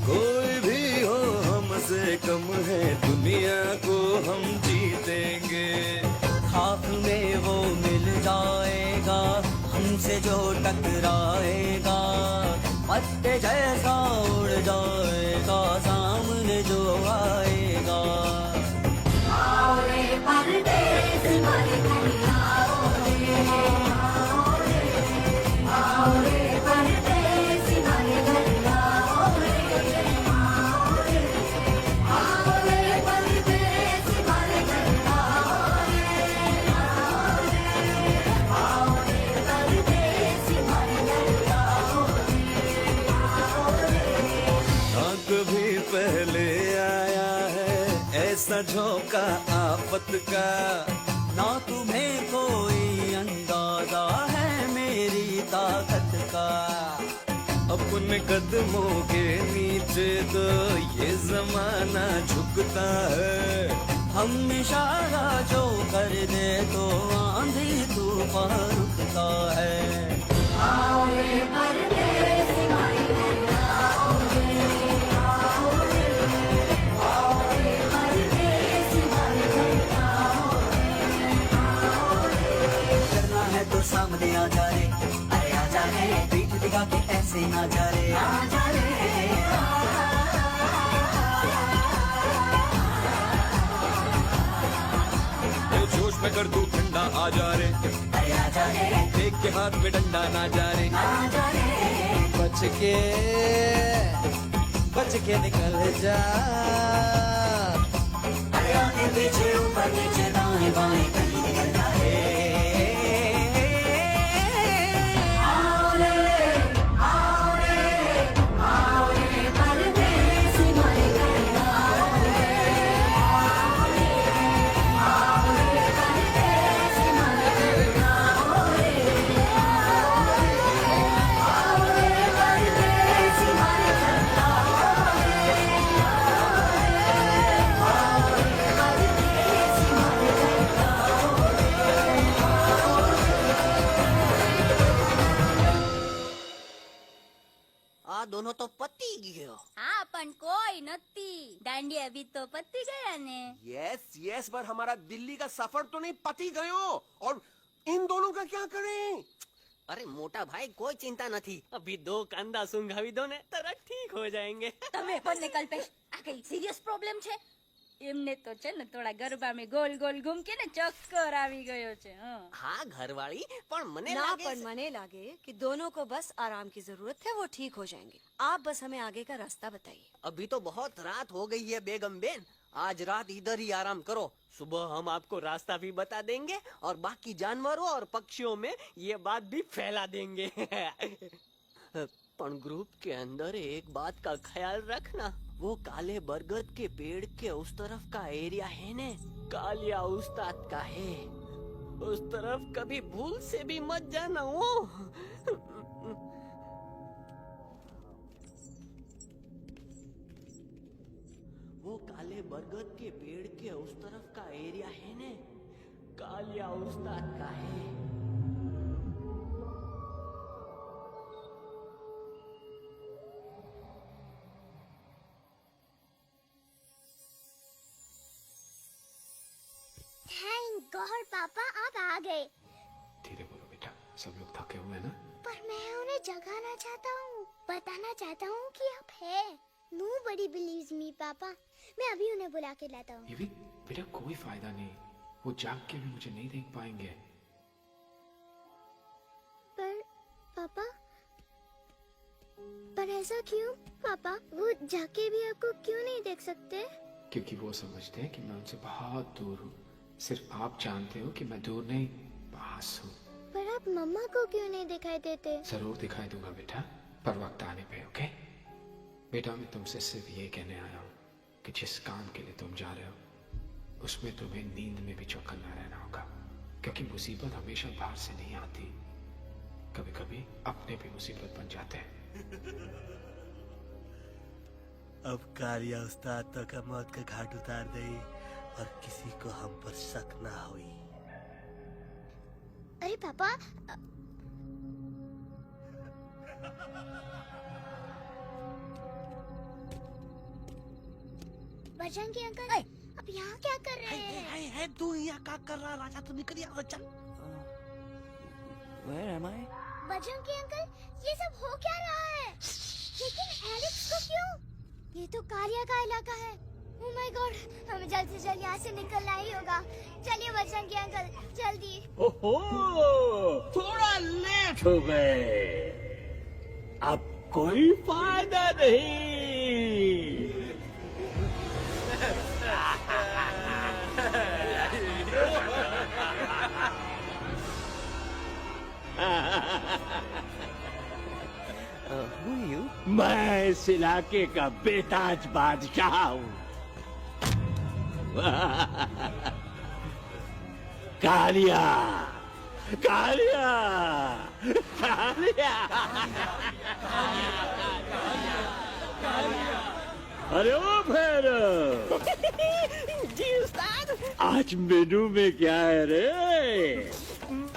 कोई भी हो हमसे कम है, दुनिया को हम जीतेंगे। खाक में वो मिल जाएगा, हमसे जो टकराएगा। पत्ते जैसा उड़ जाएगा, सामने जो आएगा। आओ रे परदेस मारे घर आओ रे, आओ रे परदेस मारे घर आओ रे, आओ रे परदेस मारे घर आओ रे, आओ रे परदेस मारे घर आओ रे। ना कभी पहले आया है ऐसा झोंका आफत का, ना तुम्हें कोई अंदाजा है मेरी ताकत का। अपने कदमों के नीचे तो ये जमाना झुकता है। हम इशारा जो कर दे तो आंधी तूफान रुकता है। आओ रे परदेस मारे घर आओ रे, आओ रे, आओ रे परदेस मारे घर आओ रे। करना है तो सामने आ जा रे, अरे आ जा रे। पीठ दिखा के ऐसे ना जा रे, आ जा रे। जोश में कर तू ठंडा आ जा रे, अरे आ जा रे। देख के हाथ में डंडा ना जा रे, आ जा रे। बच के निकल जा। अरे आगे पीछे ऊपर नीचे दाएं बाएं कहीं निकल जा रे। आओ रे, आओ रे, आओ रे परदेस मारे घर आओ रे, आओ रे, आओ रे परदेस मारे घर आओ रे, आओ रे परदेस मारे घर आओ रे, आओ रे, आओ रे ने यस यस, पर हमारा दिल्ली का सफर तो नहीं पति गयो, और इन दोनों का क्या करें? अरे मोटा भाई कोई चिंता નથી, अभी 2 કાંદા સુંઘાવી દો ને તરત ઠીક હો જાएंगे. તમે પણ કલ્પેશ આ કઈ સિરિયસ પ્રોબ્લેમ છે? એમને તો છે ને થોડા ગરબામાં ગોલ ગોલ ઘૂમ કે ને ચક્કર આવી ગયો છે. હા ઘરવાળી, પણ મને ना લાગે पर मने लागे कि दोनों को बस आराम की जरूरत है, वो ठीक हो जाएंगे. आप बस हमें आगे का रास्ता बताइए. अभी तो बहुत रात हो गई है बेगम बेन, आज रात इधर ही आराम करो, सुबह हम आपको रास्ता भी बता देंगे और बाकी जानवरों और पक्षियों में ये बात भी फैला देंगे. पर ग्रुप के अंदर एक बात का ख्याल रखना, वो काले बरगद के पेड़ के उस तरफ का एरिया है ने, कालिया उस्ताद का है, उस तरफ कभी भूल से भी मत जाना. वो काले बरगद के पेड़ के उस तरफ का एरिया है ने, कालिया उस्ताद का है. थैंक गॉड पापा आप आ गए. धीरे बोलो बेटा, सब लोग थके हुए हैं ना. पर मैं उन्हें जगाना चाहता हूँ, बताना चाहता हूँ कि आप है. Nobody believes me पापा. मैं अभी उन्हें बुला के लाता हूँ. ये भी बेटा कोई फायदा नहीं, वो जाग के भी मुझे नहीं देख पाएंगे. पर पापा, पर ऐसा क्यों पापा? वो जाके भी आपको क्यों नहीं देख सकते? क्योंकि वो समझते हैं कि मैं उनसे बहुत दूर हूँ. सिर्फ आप जानते हो कि मैं दूर नहीं, पास हूँ. पर आप मम्मा को क्यों नहीं दिखाई देते? जरूर दिखाई दूंगा बेटा, पर वक्त आने पे. ओके बेटा, मैं तुमसे सिर्फ ये कहने आया हूँ कि जिस काम के लिए तुम जा रहे हो उसमें तुम्हें नींद में भी चौकन्ना रहना होगा, क्योंकि मुसीबत हमेशा बाहर से नहीं आती, कभी कभी अपने भी मुसीबत बन जाते हैं. अब कालिया उस्ताद तो का मौत का घाट उतार दे और किसी को हम पर शक ना हुई. अरे पापा, बजरंगी अंकल अब यहाँ क्या कर रहे हैं? है तू यहाँ क्या कर रहा? राजा तू निकल यहाँ, चल. Where am I? Bajrangi uncle, ये सब हो क्या रहा है? लेकिन एलेक्स को क्यों? ये तो कालिया का इलाका है. ओह माय गॉड, हमें जल्द से जल्द यहाँ से निकलना ही होगा. चलिए बजरंगी अंकल, जल्दी. ओहो, थोड़ा लेट हो गए. अब कोई फायदा नहीं. Who are you? मैं इस इलाके का बेताज बादशाह हूँ. कालिया, कालिया, कालिया. अरे ओ भैरव. जी उस्ताद. आज मेनू में क्या है रे?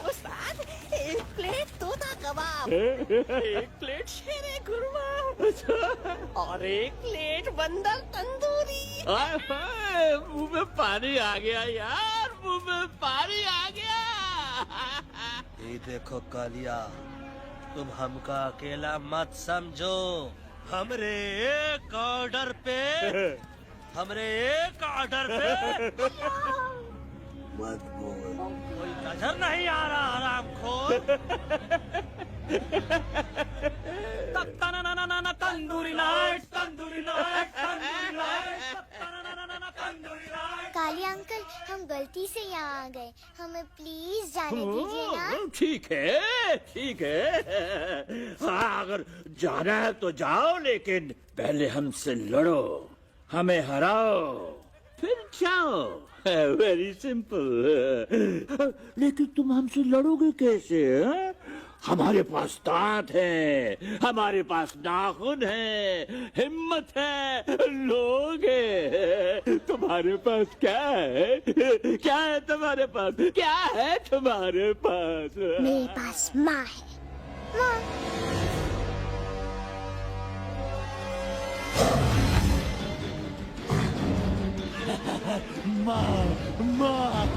उस्ताद, 1 प्लेट तोता कबाब, 1 प्लेट शेरे खुरमा और 1 प्लेट बंदर तंदूरी. हाय हाय, मुंह में पानी आ गया यार, मुंह में पानी आ गया. ये देखो कालिया, तुम हमका अकेला मत समझो. हमरे एक ऑर्डर पे मत बोल. कोई नजर नहीं आ रहा हरामखोर. Tandoori night, tandoori night, tandoori night. Kaliya uncle, हम गलती से यहाँ आ गए, हमें प्लीज जाने दीजिए ना. ठीक है, ठीक है. हाँ, अगर जाना है तो जाओ, लेकिन पहले हमसे लड़ो, हमें हराओ, फिर जाओ. Very simple. लेकिन तुम हमसे लड़ोगे कैसे? हमारे पास दांत है, हमारे पास नाखून है, हिम्मत है, लोग है. तुम्हारे पास क्या है? क्या है तुम्हारे पास? क्या है तुम्हारे पास? मेरे पास माँ है. माँ. माँ माँ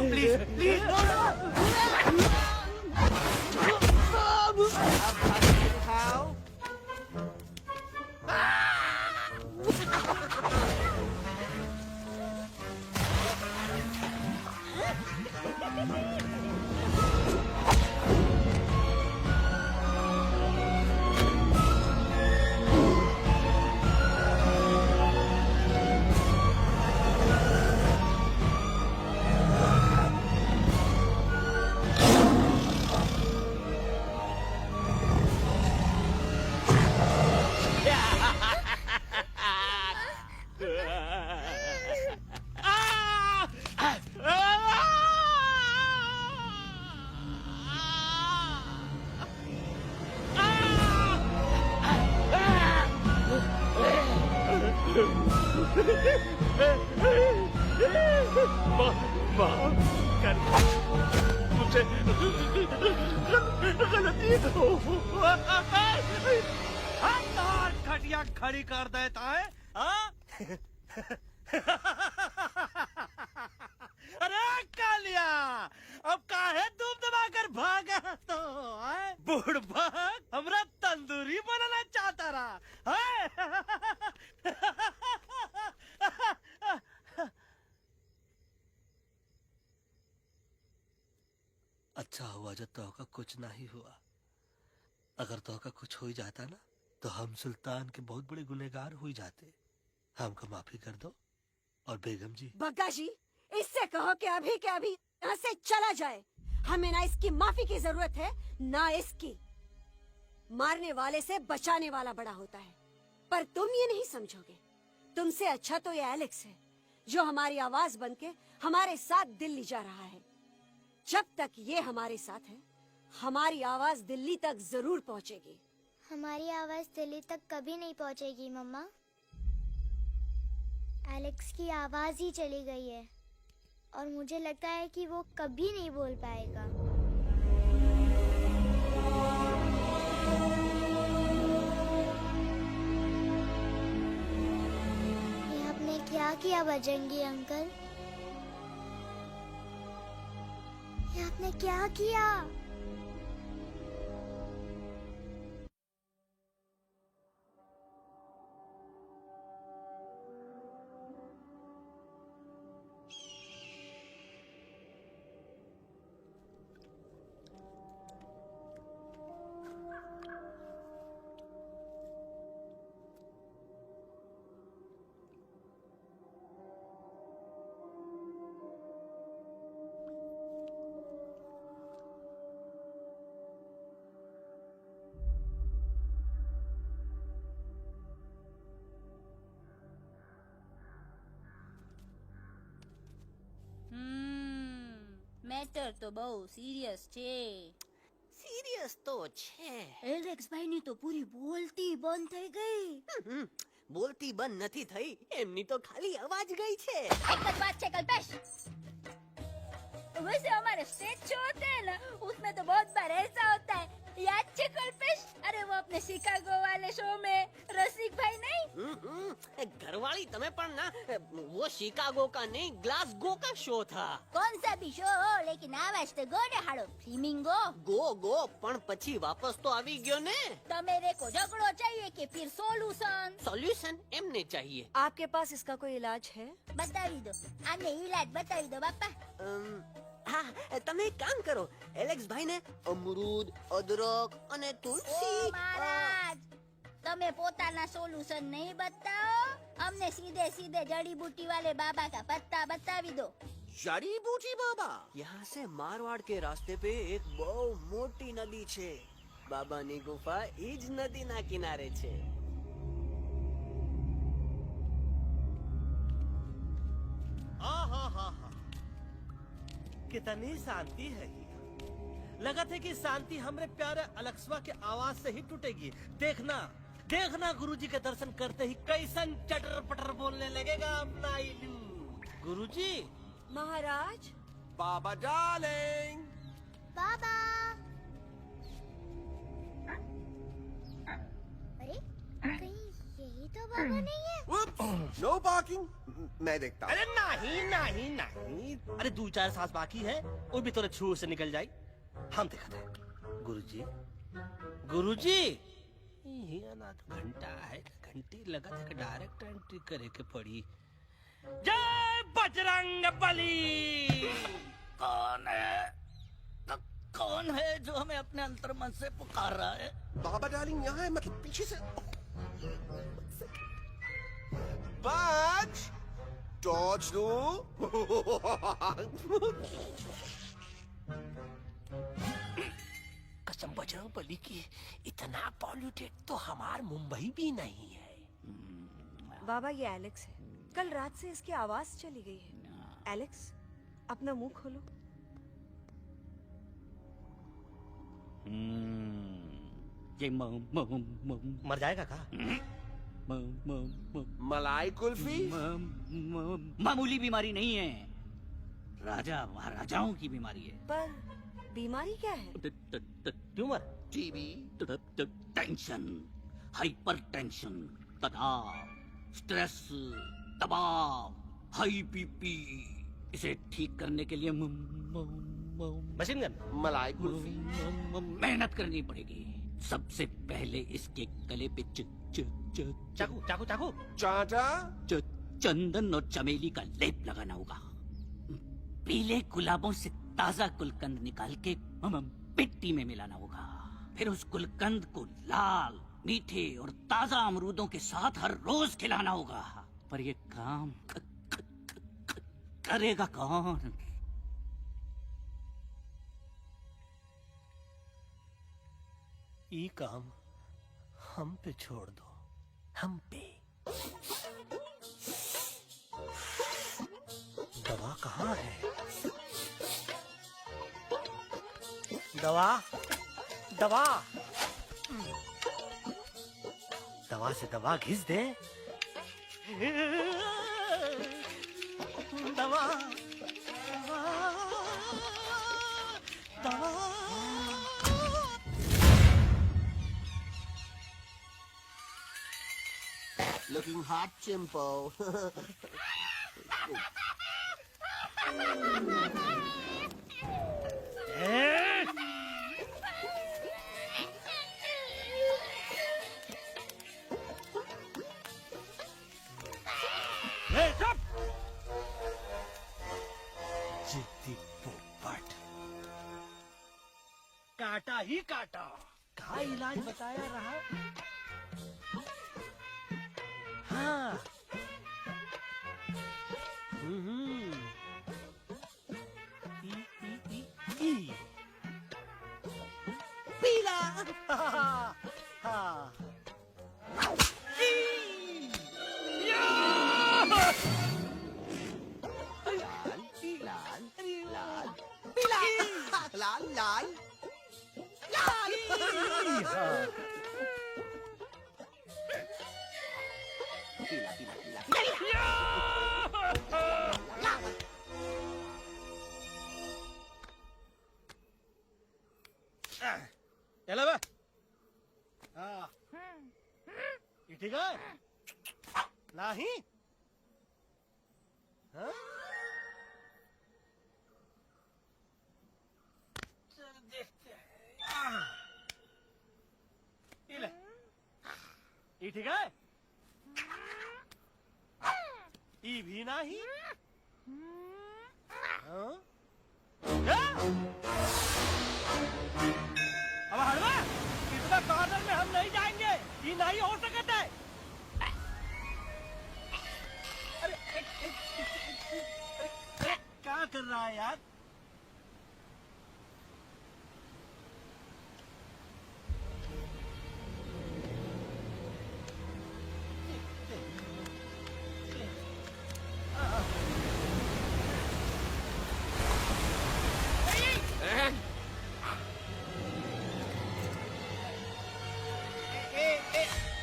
प्लीज प्लीज मुझे गलती हो खटिया खड़ी कर देता है हाँ? अरे कालिया अब काहे तुम दबाकर भागा तो बुढ़बा हमरा तंदूरी बनाना चाहता रहा अच्छा हुआ जो तो का कुछ नहीं हुआ। अगर तो का कुछ हो ही जाता ना तो हम सुल्तान के बहुत बड़े गुनहगार हो जाते। हमको माफी कर दो। और बेगम जी बग्गा जी इससे कहो कि अभी के अभी यहाँ से चला जाए। हमें ना इसकी माफी की जरूरत है ना इसकी। मारने वाले से बचाने वाला बड़ा होता है, पर तुम ये नहीं समझोगे। तुमसे अच्छा तो ये एलेक्स है जो हमारी आवाज बनके हमारे साथ दिल्ली जा रहा है। जब तक ये हमारे साथ है हमारी आवाज दिल्ली तक जरूर पहुंचेगी। हमारी आवाज दिल्ली तक कभी नहीं पहुंचेगी मम्मा। एलेक्स की आवाज ही चली गई है और मुझे लगता है कि वो कभी नहीं बोल पाएगा। ये आपने क्या किया बजरंगी अंकल? ये आपने क्या किया? મેટર તો બહુ સિરિયસ છે. સિરિયસ તો છે. એલેક્સ ભાઈની તો પૂરી બોલતી બંધ થઈ ગઈ. બોલતી બંધ નથી થઈ, એમની તો ખાલી અવાજ ગઈ છે. એક જ વાત છે કલ્પેશ, वैसे हमारे स्टेज शो होते हैं ना, उसमें तो बहुत बार ऐसा होता है, याद छे कल्पेश? अरे वो अपने शिकागो वाले शो में रसिक भाई नहीं? घरवाली तमें पण ना, वो शिकागो का नहीं ग्लासगो का शो था। कौन सा भी शो हो, लेकिन आवाज तो गो ने हाड़ो, फ्लेमिंगो। गो पण पछी वापस तो आवी गयो ने। तो मेरे को झगड़ो चाहिए कि फिर सोल्यूशन एमने चाहिए। आपके पास इसका कोई इलाज है? बतावी दो, आने इलाज बतावी दो बापा। हाँ, તમે એક કામ કરો, એલેક્સ ભાઈ ને અમરૂદ, અદરક અને તુલસી। ओ महाराज, તમે પોતાના સોલ્યુશન नहीं बताओ, हमने सीधे सीधे जड़ी बूटी वाले बाबा का पत्ता बतावी दो। जड़ी बूटी बाबा? यहाँ से मारवाड़ के रास्ते पे एक बहु मोटी नदी छे, बाबानी गुफा ईज नदी ना किनारे छे। कितनी शांति है ये। लगा था कि शांति हमरे प्यारे अलेक्सवा के आवाज से ही टूटेगी। देखना देखना गुरुजी के दर्शन करते ही कैसन चटर पटर बोलने लगेगा अपना इल्लू। गुरुजी। महाराज। बाबा डार्लिंग। बाबा। अरे कहीं यही तो बाबा नहीं है? नो पार्किंग, मैं देखता हूँ। अरे नहीं। अरे 2-4 सांस बाकी है, वो भी तोरे छू से निकल जाए। हम देखते हैं। गुरुजी ये ना तो घंटा है, घंटी लगा था कि डायरेक्ट एंट्री करे के पड़ी। जय बजरंग बली। कौन है जो हमें अपने अंतर्मन से पुकार रहा है? बाबा डार्लिंग यहाँ है, मतलब पीछे से। बाज टॉर्च दो। कसम बजरंग बली की, इतना पॉल्यूटेड तो हमार मुंबई भी नहीं है। बाबा ये एलेक्स है, कल रात से इसकी आवाज चली गई है। एलेक्स अपना मुंह खोलो। ये मर जाएगा का? मलाई कुल्फी? मामूली बीमारी नहीं है, राजा महाराजाओं की बीमारी है। पर बीमारी क्या है? Tumour, TB, tension, hyper tension, तनाव, स्ट्रेस, दबाव, हाई बीपी। इसे ठीक करने के लिए मशीन गन, मलाई कुल्फी। मेहनत करनी पड़ेगी। सबसे पहले इसके गले पे चाकू चाटा, चंदन और चमेली का लेप लगाना होगा। पीले गुलाबों से ताजा गुलकंद निकाल के मिट्टी में मिलाना होगा। फिर उस गुलकंद को लाल, मीठे और ताजा अमरूदों के साथ हर रोज खिलाना होगा। पर ये काम करेगा कौन? ये काम हम पे छोड़ दो, हम पे। दवा कहाँ है? दवा से दवा घिस दे। दवा। Looking hot, Chimpo. जिद्दी पोपट, काटा ही काटा। का इलाज बताया रहा? हाँ। पीला। हाँ। लाल। ठीक है नहीं हाँ? चल देखते हैं ये ले ये ठीक है ये भी नहीं हाँ? अब हलवा इतना कॉर्नर में हम नहीं जाएंगे ये नहीं हो सकता है अरे क्या कर रहा है यार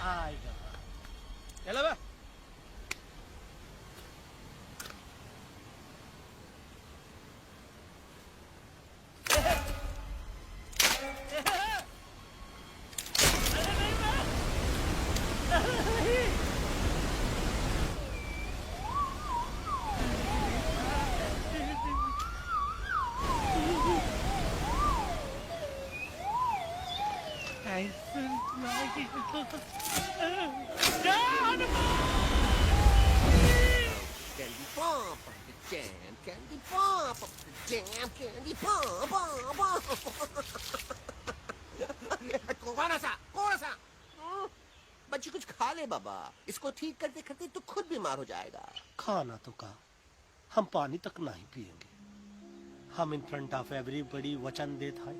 आएगा चलो बे Candy pop up the jam, candy pop up the jam, candy pop up. कौन सा? बच्ची कुछ खा ले बाबा इसको ठीक करते करते तो खुद बीमार हो जाएगा खाना तो कहा हम पानी तक नहीं पिएंगे हम इन फ्रंट ऑफ एवरीबॉडी वचन देता है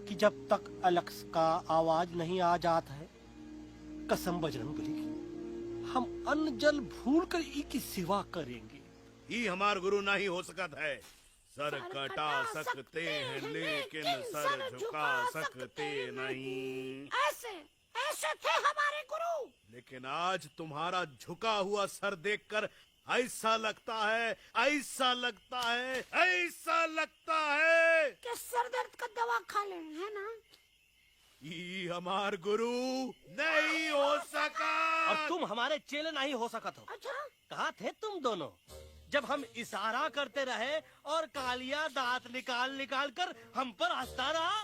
कि जब तक एलेक्स का आवाज नहीं आ जाता है कसम बजरंगबली की हम अन्न जल भूल कर ई की सेवा करेंगे ये हमार गुरु नहीं हो सकता है सर कटा सकते हैं लेकिन सर झुका सकते नहीं ऐसे ऐसे थे हमारे गुरु लेकिन आज तुम्हारा झुका हुआ सर देखकर ऐसा लगता है कि सर दर्द का दवा खा ले है ना ये हमार गुरु नहीं हो सका और तुम हमारे चेले नहीं हो सका तो अच्छा कहाँ थे तुम दोनों जब हम इशारा करते रहे और कालिया दांत निकाल निकाल कर हम पर हंसता रहा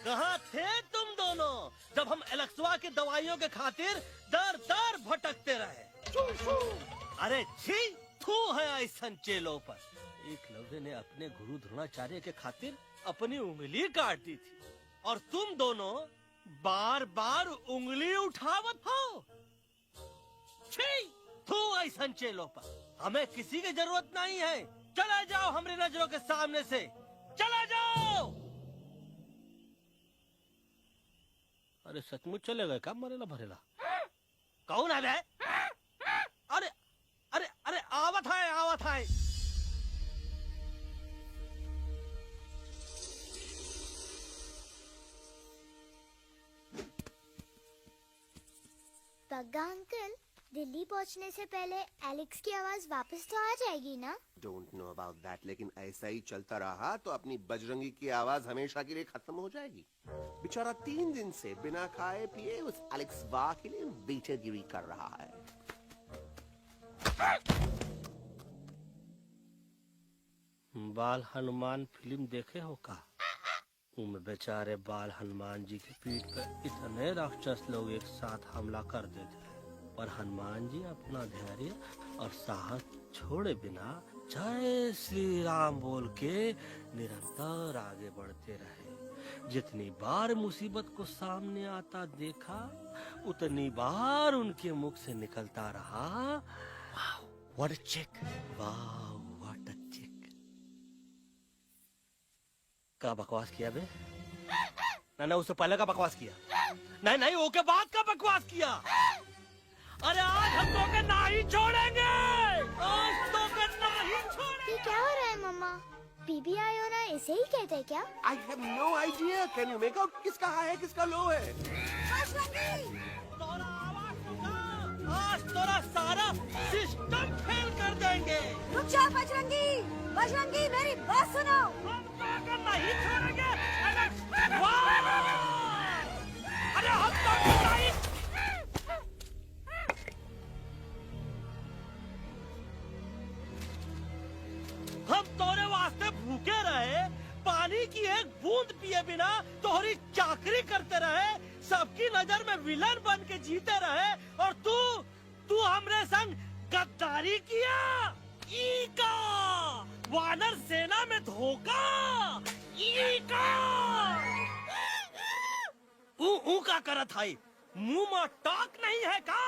कहाँ थे तुम दोनों जब हम एलेक्सवा की दवाइयों के खातिर दर दर भटकते रहे अरे छी थू है ऐसन चेलों पर एकलव्य ने अपने गुरु द्रोणाचार्य के खातिर अपनी उंगली काट दी थी और तुम दोनों बार बार उंगली उठावत हो छी थू ऐसन चेलों पर हमें किसी की जरूरत नहीं है चला जाओ हमारी नजरों के सामने से चला जाओ अरे सचमुच चले गए क्या मरेला भरेला कौन है बे अरे अरे अरे आवत है पग्गा अंकल दिल्ली पहुंचने से पहले एलेक्स की आवाज वापस तो आ जाएगी ना डोंट नो अबाउट दैट लेकिन ऐसा ही चलता रहा तो अपनी बजरंगी की आवाज हमेशा के लिए खत्म हो जाएगी बेचारा 3 दिन से बिना खाए पिए उस एलेक्स वाह के लिए बेटेगिरी कर रहा है बाल हनुमान फिल्म देखे हो का उनमें बेचारे बाल हनुमान जी की पीठ पर इतने राक्षस लोग एक साथ हमला कर देते पर हनुमान जी अपना धैर्य और साहस छोड़े बिना जय श्री राम बोल के निरंतर आगे बढ़ते रहे जितनी बार मुसीबत को सामने आता देखा उतनी बार उनके मुख से निकलता रहा व्हाट अ चिक वाह व्हाट अ चिक का बकवास किया बे ना उससे पहले का बकवास किया नहीं वो के बाद का बकवास किया अरे आज हम तो के नहीं छोड़ेंगे आज तो के नहीं छोड़ेंगे ये क्या हो रहा है मम्मा बीबी आयो ना ऐसे ही कहते हैं क्या I have no idea can you make out किसका हाई है किसका लो है आज तोरा सारा सिस्टम फेल कर देंगे रुक जा बजरंगी बजरंगी मेरी बात सुनो नहीं छोड़ेंगे अरे हम तो नहीं की एक बूंद पिए बिना तोहरी चाकरी करते रहे, सबकी नजर में विलन बन के जीते रहे, और तू हमरे संग गद्दारी किया। ई का वानर सेना में धोखा, ई का ऊ का करत है, मुंह में टाक नहीं है का?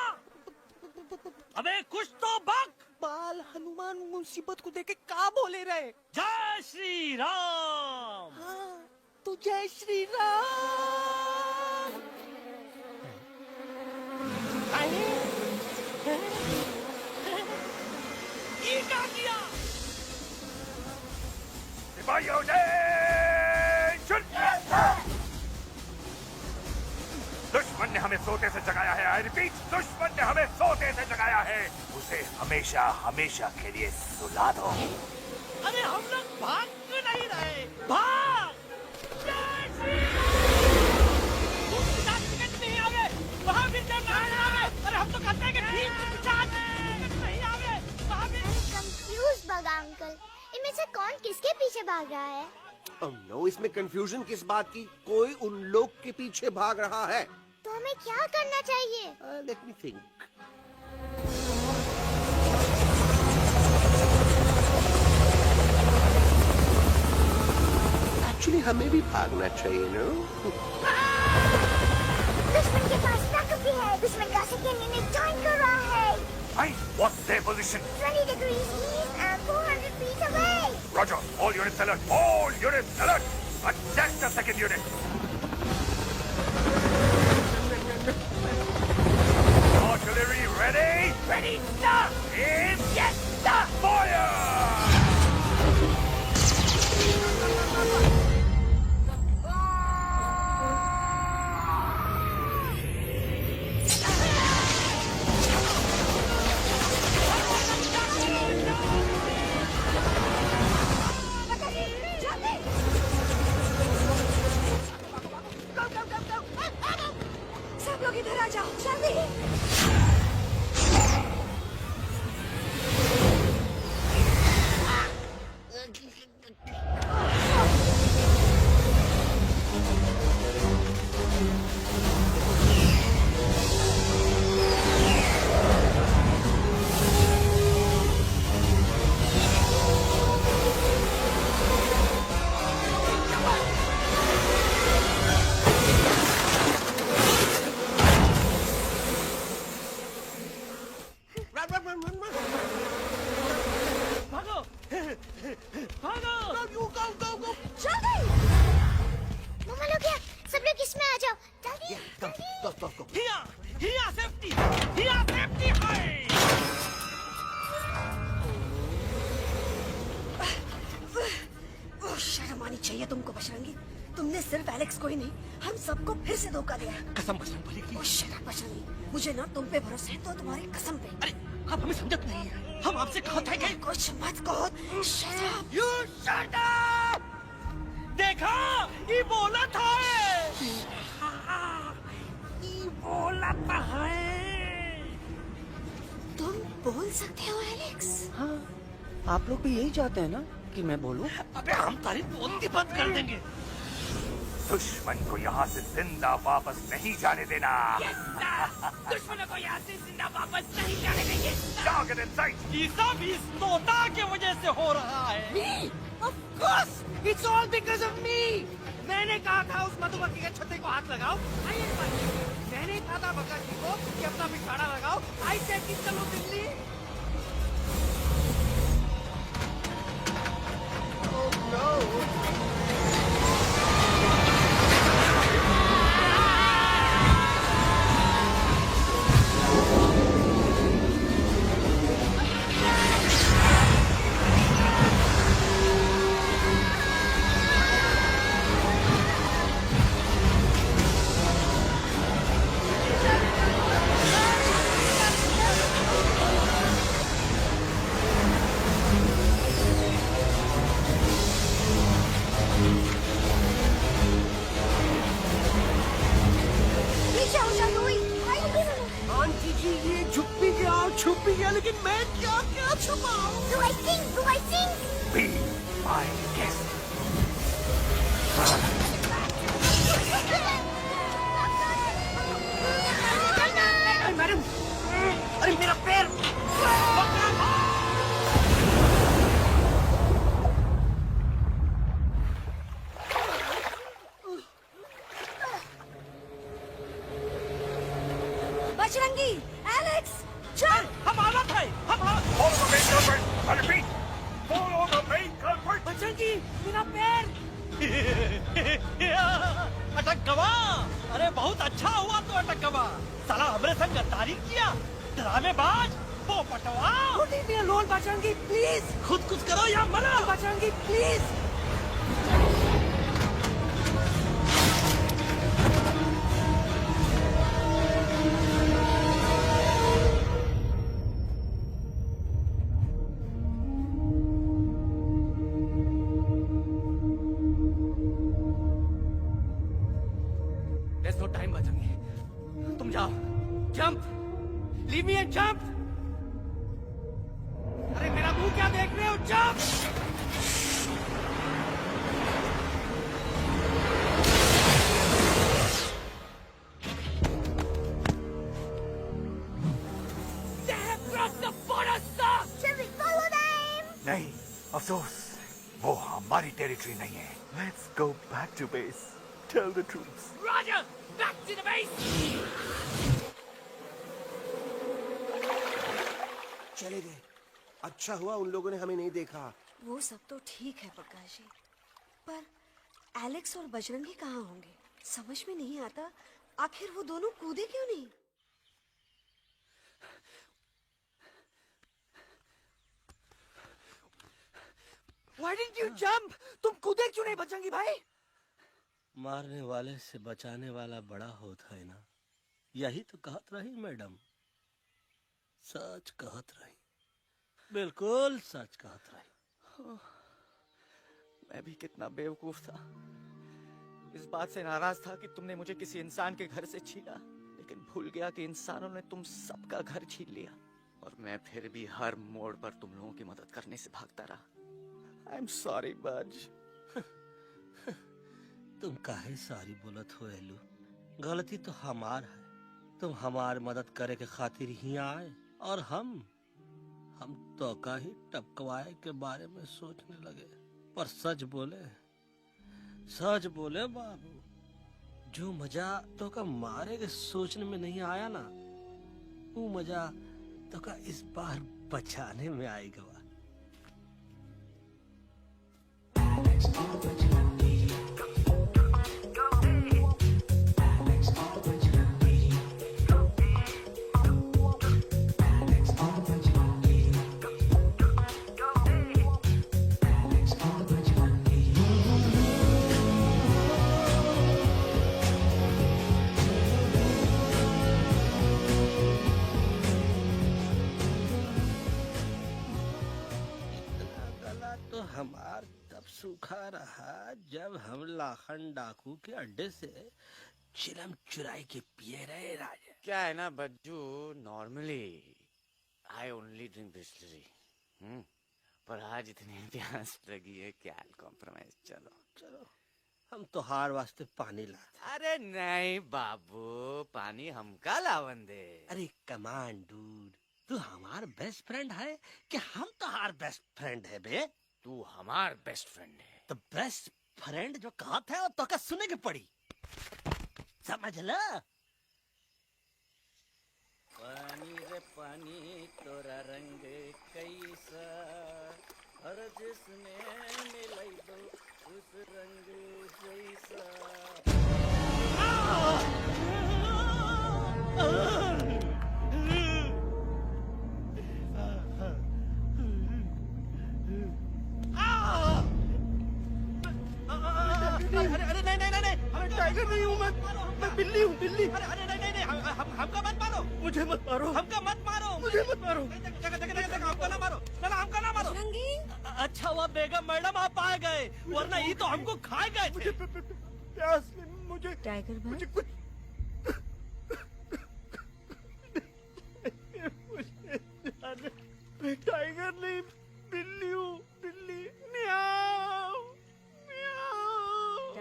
अबे कुछ तो बक। बाल हनुमान मुसीबत को देखे का बोले रहे? जय श्री राम। हाँ, तो जय श्री राम। ये क्या किया? सिपाहियों दुश्मन ने हमें सोते से जगाया है। आई रिपीट, दुश्मन ने हमें सोते से जगाया है। उसे हमेशा हमेशा के लिए सुला दो। अरे हम लोग भाग क्यों नहीं रहे? भाग! नहीं आवे, वहाँ भी जब नहीं आवे। अरे हम तो कहते हैं कि ठीक नहीं आवे, वहाँ भी। कंफ्यूज बगा अंकल, इनमें से कौन किसके पीछे भाग रहा है? नो, इसमें कंफ्यूजन किस बात की? कोई उन लोग के पीछे भाग रहा है। तो हमें क्या करना चाहिए? Let me think. एक्चुअली हमें भी भागना चाहिए, नो? दुश्मन के पास ताकत भी है। दुश्मन का सेकेंड यूनिट ज्वाइन कर रहा है। What's their position? 20 degrees east and 400 feet away. Roger. All units alert. All units alert. Attack the second unit. Artillery ready? Ready, sir. Aim. Yes, sir. Fire! सब लोग इधर आ जाओ, जल्दी। भागो, भागो। जल्दी। मम्मा लोग क्या? सब लोग इसमें आ जाओ, जल्दी। हिया सेफ्टी है। शर्म आनी चाहिए तुमको बजरंगी। तुमने सिर्फ एलेक्स को ही नहीं, हम सबको फिर से धोखा दिया है। कसम बजरंग बली की। बजरंगी, मुझे ना तुम पे भरोसा है, तो तुम्हारी कसम पे। अरे आप हमें समझत नहीं है। हम आपसे कहते हैं कि कुछ मत कहो। Shut up. You shut up! देखा, ये बोला था। ये बोला था। तुम बोल सकते हो एलेक्स? हाँ, आप लोग भी यही चाहते हैं ना कि मैं बोलूं? अबे हम तारीफ बोलती बंद कर देंगे। दुश्मन को यहाँ से जिंदा वापस नहीं जाने देना। दुश्मनों को यहाँ से जिंदा वापस नहीं जाने देंगे। Target in sight. ये सब इस तोता की वजह से हो रहा है। Me? Of course. It's all because of me. मैंने कहा था उस मधुमक्खी के छत्ते को हाथ लगाओ। आइए मैंने कहा था भगत जी को कि अपना पिछाड़ा लगाओ। आई सेड कि चलो दिल्ली। Oh no! आंटी जी, ये छुप भी गया और छुप भी गया, लेकिन मैं क्या क्या छुपाऊं? Do I sing? Be my guest. Madam, अरे मेरा पैर। बजरंगी, एलेक्स, चल। हम आलत है, हम आलत। बजरंगी, मेरा पैर। अटक गवा। अरे बहुत अच्छा हुआ तो अटक गवा। साला हमरे संग गद्दारी किया, ड्रामेबाज, पोपटवा। Leave me alone Bajrangi, please. खुद कुछ करो या मरो। Bajrangi, please. There's no time, Bajrangi. तुम जाओ, jump, leave me and jump। अरे मेरा मुंह क्या देख रहे हो, jump. They have crossed the border, sir। Shall we follow them? नहीं, अफसोस, वो हमारी टेरिटरी नहीं है। Let's go back to base. Tell the troops. Roger, back to the base। चले गए। अच्छा हुआ उन लोगों ने हमें नहीं देखा। वो सब तो ठीक है प्रकाश जी, पर एलेक्स और बजरंगी कहाँ होंगे? समझ में नहीं आता, आखिर वो दोनों कूदे क्यों नहीं? Why didn't you jump? तुम कूदे क्यों नहीं बजरंगी भाई? मारने वाले से बचाने वाला बड़ा होता है ना। यही तो कहत रही मैडम, सच कहत रही, बिल्कुल सच कहत रही। मैं भी कितना बेवकूफ था। इस बात से नाराज था कि तुमने मुझे किसी इंसान के घर से छीना, लेकिन भूल गया कि इंसानों ने तुम सबका घर छीन लिया, और मैं फिर भी हर मोड़ पर तुम लोगों की मदद करने से भागता रहा। I'm sorry, बज। तुम काहे सारी बोलत हो एलू? गलती तो हमार है। तुम हमार मदद करे के खातिर ही आए, और हम तो का ही टपकवाए के बारे में सोचने लगे। पर सच बोले बाबू, जो मजा तो का मारे के सोचने में नहीं आया ना, वो मजा तो का इस बार बचाने में आएगा। हमार तब सूखा रहा जब हम लाखन डाकू के अड्डे से चिलम चुराई के पिए रहे राजा। क्या है ना Bajju, normally I only drink Bisleri, पर आज इतनी प्यास लगी है क्या कॉम्प्रोमाइज। चलो हम तो हार वास्ते पानी लाते। अरे नहीं बाबू, पानी हमका लावन दे। अरे कमान डूड, तू हमार बेस्ट फ्रेंड है कि हम तो हार बेस्ट फ्रेंड है बे? तू हमार बेस्ट फ्रेंड है। तो बेस्ट फ्रेंड जो कहा था वो तो का सुने की पड़ी, समझ ला। पानी रे पानी तोरा रंग कैसा, हर जिसने मिलाई दो उस रंग जैसा। अरे नहीं, टाइगर नहीं हूँ मैं बिल्ली हूँ, बिल्ली। अरे नहीं, हमका मत मारो, मुझे मत मारो, हमका मत मारो, मुझे मत मारो, हमका ना मारो, हमका ना मारो। अच्छा हुआ बेगम मैडम आप आ गए, वरना ये तो हमको खा गए थे। प्यास ने मुझे, टाइगर भाई, मुझे कुछ मैं टाइगर नहीं, बिल्ली हूँ, बिल्ली। म्याऊ म्याऊ।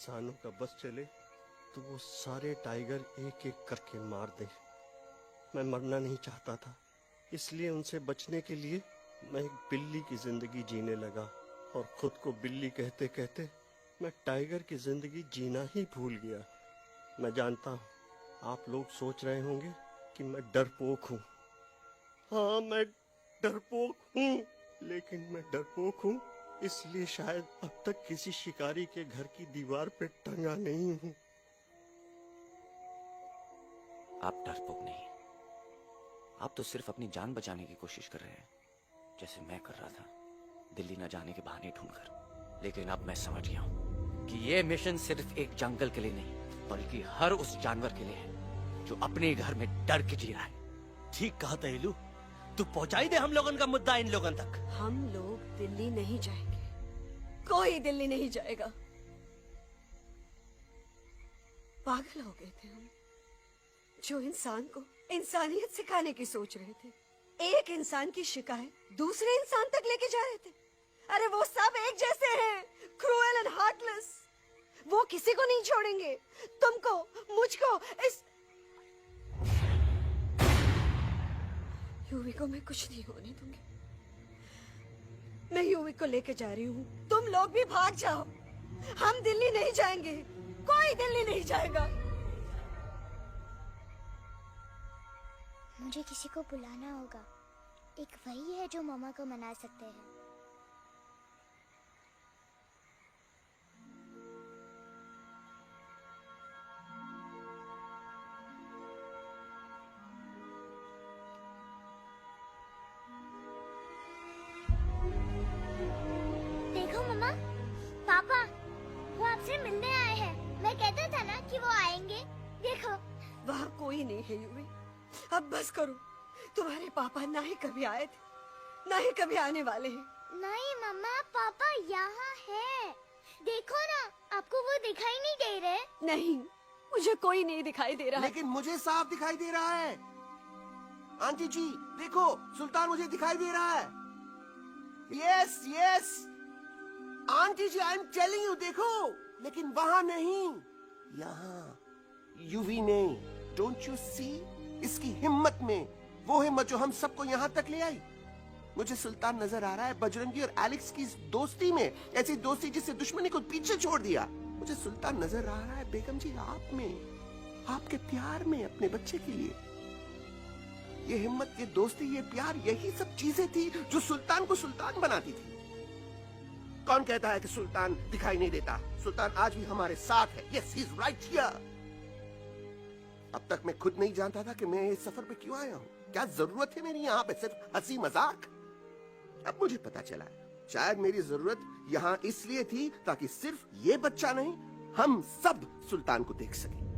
इंसानों का बस चले तो वो सारे टाइगर एक एक करके मार दे। मैं मरना नहीं चाहता था, इसलिए उनसे बचने के लिए मैं एक बिल्ली की जिंदगी जीने लगा और खुद को बिल्ली कहते कहते मैं टाइगर की जिंदगी जीना ही भूल गया। मैं जानता हूँ आप लोग सोच रहे होंगे कि मैं डरपोक हूँ। हाँ, मैं डरपोक हूँ, लेकिन मैं डरपोक हूँ इसलिए शायद अब तक किसी शिकारी के घर की दीवार पे टंगा नहीं हूँ। आप डरपोक नहीं, आप तो सिर्फ अपनी जान बचाने की कोशिश कर रहे हैं, जैसे मैं कर रहा था दिल्ली न जाने के बहाने ढूंढकर। लेकिन अब मैं समझ गया हूँ कि ये मिशन सिर्फ एक जंगल के लिए नहीं, बल्कि हर उस जानवर के लिए है जो अपने घर में डर के जी रहा है। ठीक कहा तहेलू, तू पहुंचाई दे हम लोगों का मुद्दा इन लोगों तक। हम लोग दिल्ली नहीं जाएंगे, कोई दिल्ली नहीं जाएगा। पागल हो गए थे हम, जो इंसान को इंसानियत सिखाने की सोच रहे थे। एक इंसान की शिकायत दूसरे इंसान तक लेके जा रहे थे। अरे वो सब एक जैसे हैं, क्रूएल एंड हार्टलेस। वो किसी को नहीं छोड़ेंगे, तुमको, मुझको, इस यूवी को मैं कुछ नहीं होने दूंगी। मैं यूवी को लेके जा रही हूँ, तुम लोग भी भाग जाओ। हम दिल्ली नहीं जाएंगे, कोई दिल्ली नहीं जाएगा। मुझे किसी को बुलाना होगा, एक वही है जो मामा को मना सकते हैं। देखो मामा, पापा वो आपसे मिलने आए हैं। मैं कहता था ना कि वो आएंगे। देखो वहाँ कोई नहीं है यूवी, अब बस करो। तुम्हारे पापा ना ही कभी आए थे, ना ही कभी आने वाले हैं। नहीं मम्मा, पापा यहाँ है। देखो ना, आपको वो दिखाई नहीं दे रहे? नहीं, मुझे कोई नहीं दिखाई दे रहा। लेकिन मुझे साफ दिखाई दे रहा है। आंटी जी देखो, सुल्तान मुझे दिखाई दे रहा है। Yes yes aunty ji, I am telling you, देखो। लेकिन वहाँ नहीं, यहाँ यूवी ने। Don't you see? इसकी हिम्मत में, वो हिम्मत जो हम सबको यहाँ तक ले आई। मुझे सुल्तान नजर आ रहा है बजरंगी और एलेक्स की इस दोस्ती में, ऐसी दोस्ती जिससे दुश्मनी को पीछे छोड़ दिया। मुझे सुल्तान नजर आ रहा है बेगम जी आप में, आपके प्यार में अपने बच्चे के लिए। ये हिम्मत, ये दोस्ती, ये प्यार, यही सब चीजें थी जो सुल्तान को सुल्तान बनाती थी। कौन कहता है कि सुल्तान दिखाई नहीं देता? सुल्तान आज भी हमारे साथ है। Yes, he is right here. अब तक मैं खुद नहीं जानता था कि मैं इस सफर पे क्यों आया हूँ। क्या जरूरत है मेरी यहाँ पे सिर्फ हंसी मजाक? अब मुझे पता चला है, शायद मेरी जरूरत यहाँ इसलिए थी ताकि सिर्फ ये बच्चा नहीं, हम सब सुल्तान को देख सके।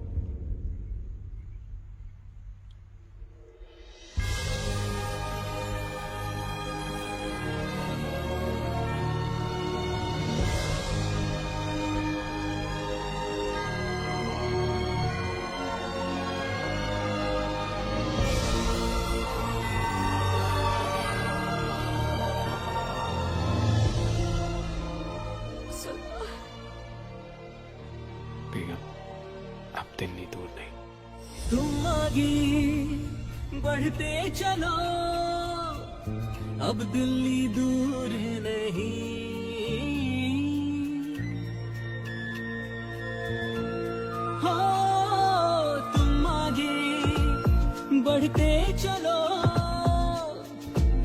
बेगम, अब दिल्ली दूर नहीं। तुम आगे बढ़ते चलो, अब दिल्ली दूर नहीं। हो तुम आगे बढ़ते चलो,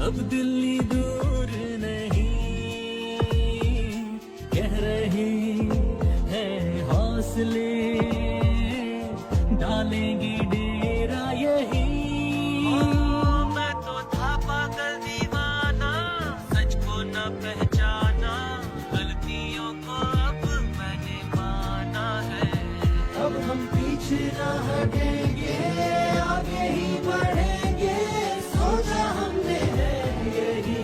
अब दिल्ली दूर नहीं। कह रहे हैं हौसले, डालेंगे डेरा यही। मैं तो था पागल दीवाना, सच को न पहचाना, गलतियों को अब मैंने माना है। अब हम पीछे न हटेंगे, आगे ही बढ़ेंगे, सोचा हमने है यही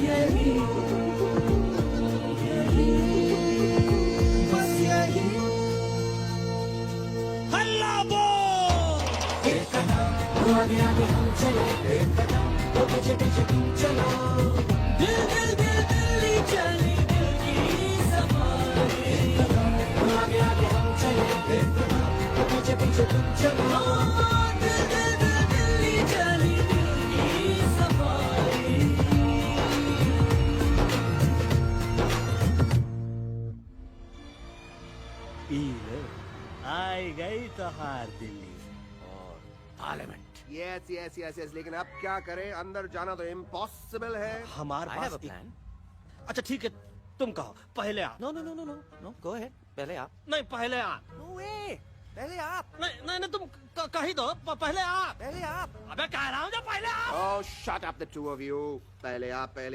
यही बस यही। हल्ला बोल! एक कदम आगे आगे हम चले, एक कदम तो पीछे पीछे तुम चलो। दिल दिल दिल दिल्ली चली, दिल की सफारी। जब दिल्ली चली दिल्ली सफारी। आई गई तो हार दिल्ली और parliament. Yes yes yes yes, लेकिन अब क्या करें, अंदर जाना तो इम्पॉसिबल है। हमारे I have pass a plan. अच्छा ठीक है, तुम कहो पहले आप। No, no, no, no, no, no. Go ahead. पहले आप. नहीं पहले आप। No way. पहले आप. नहीं नहीं नहीं, तुम कही दो पहले आप। पहले आप. अबे कह रहा हूँ जो पहले आप। Oh, shut up the two of you. पहले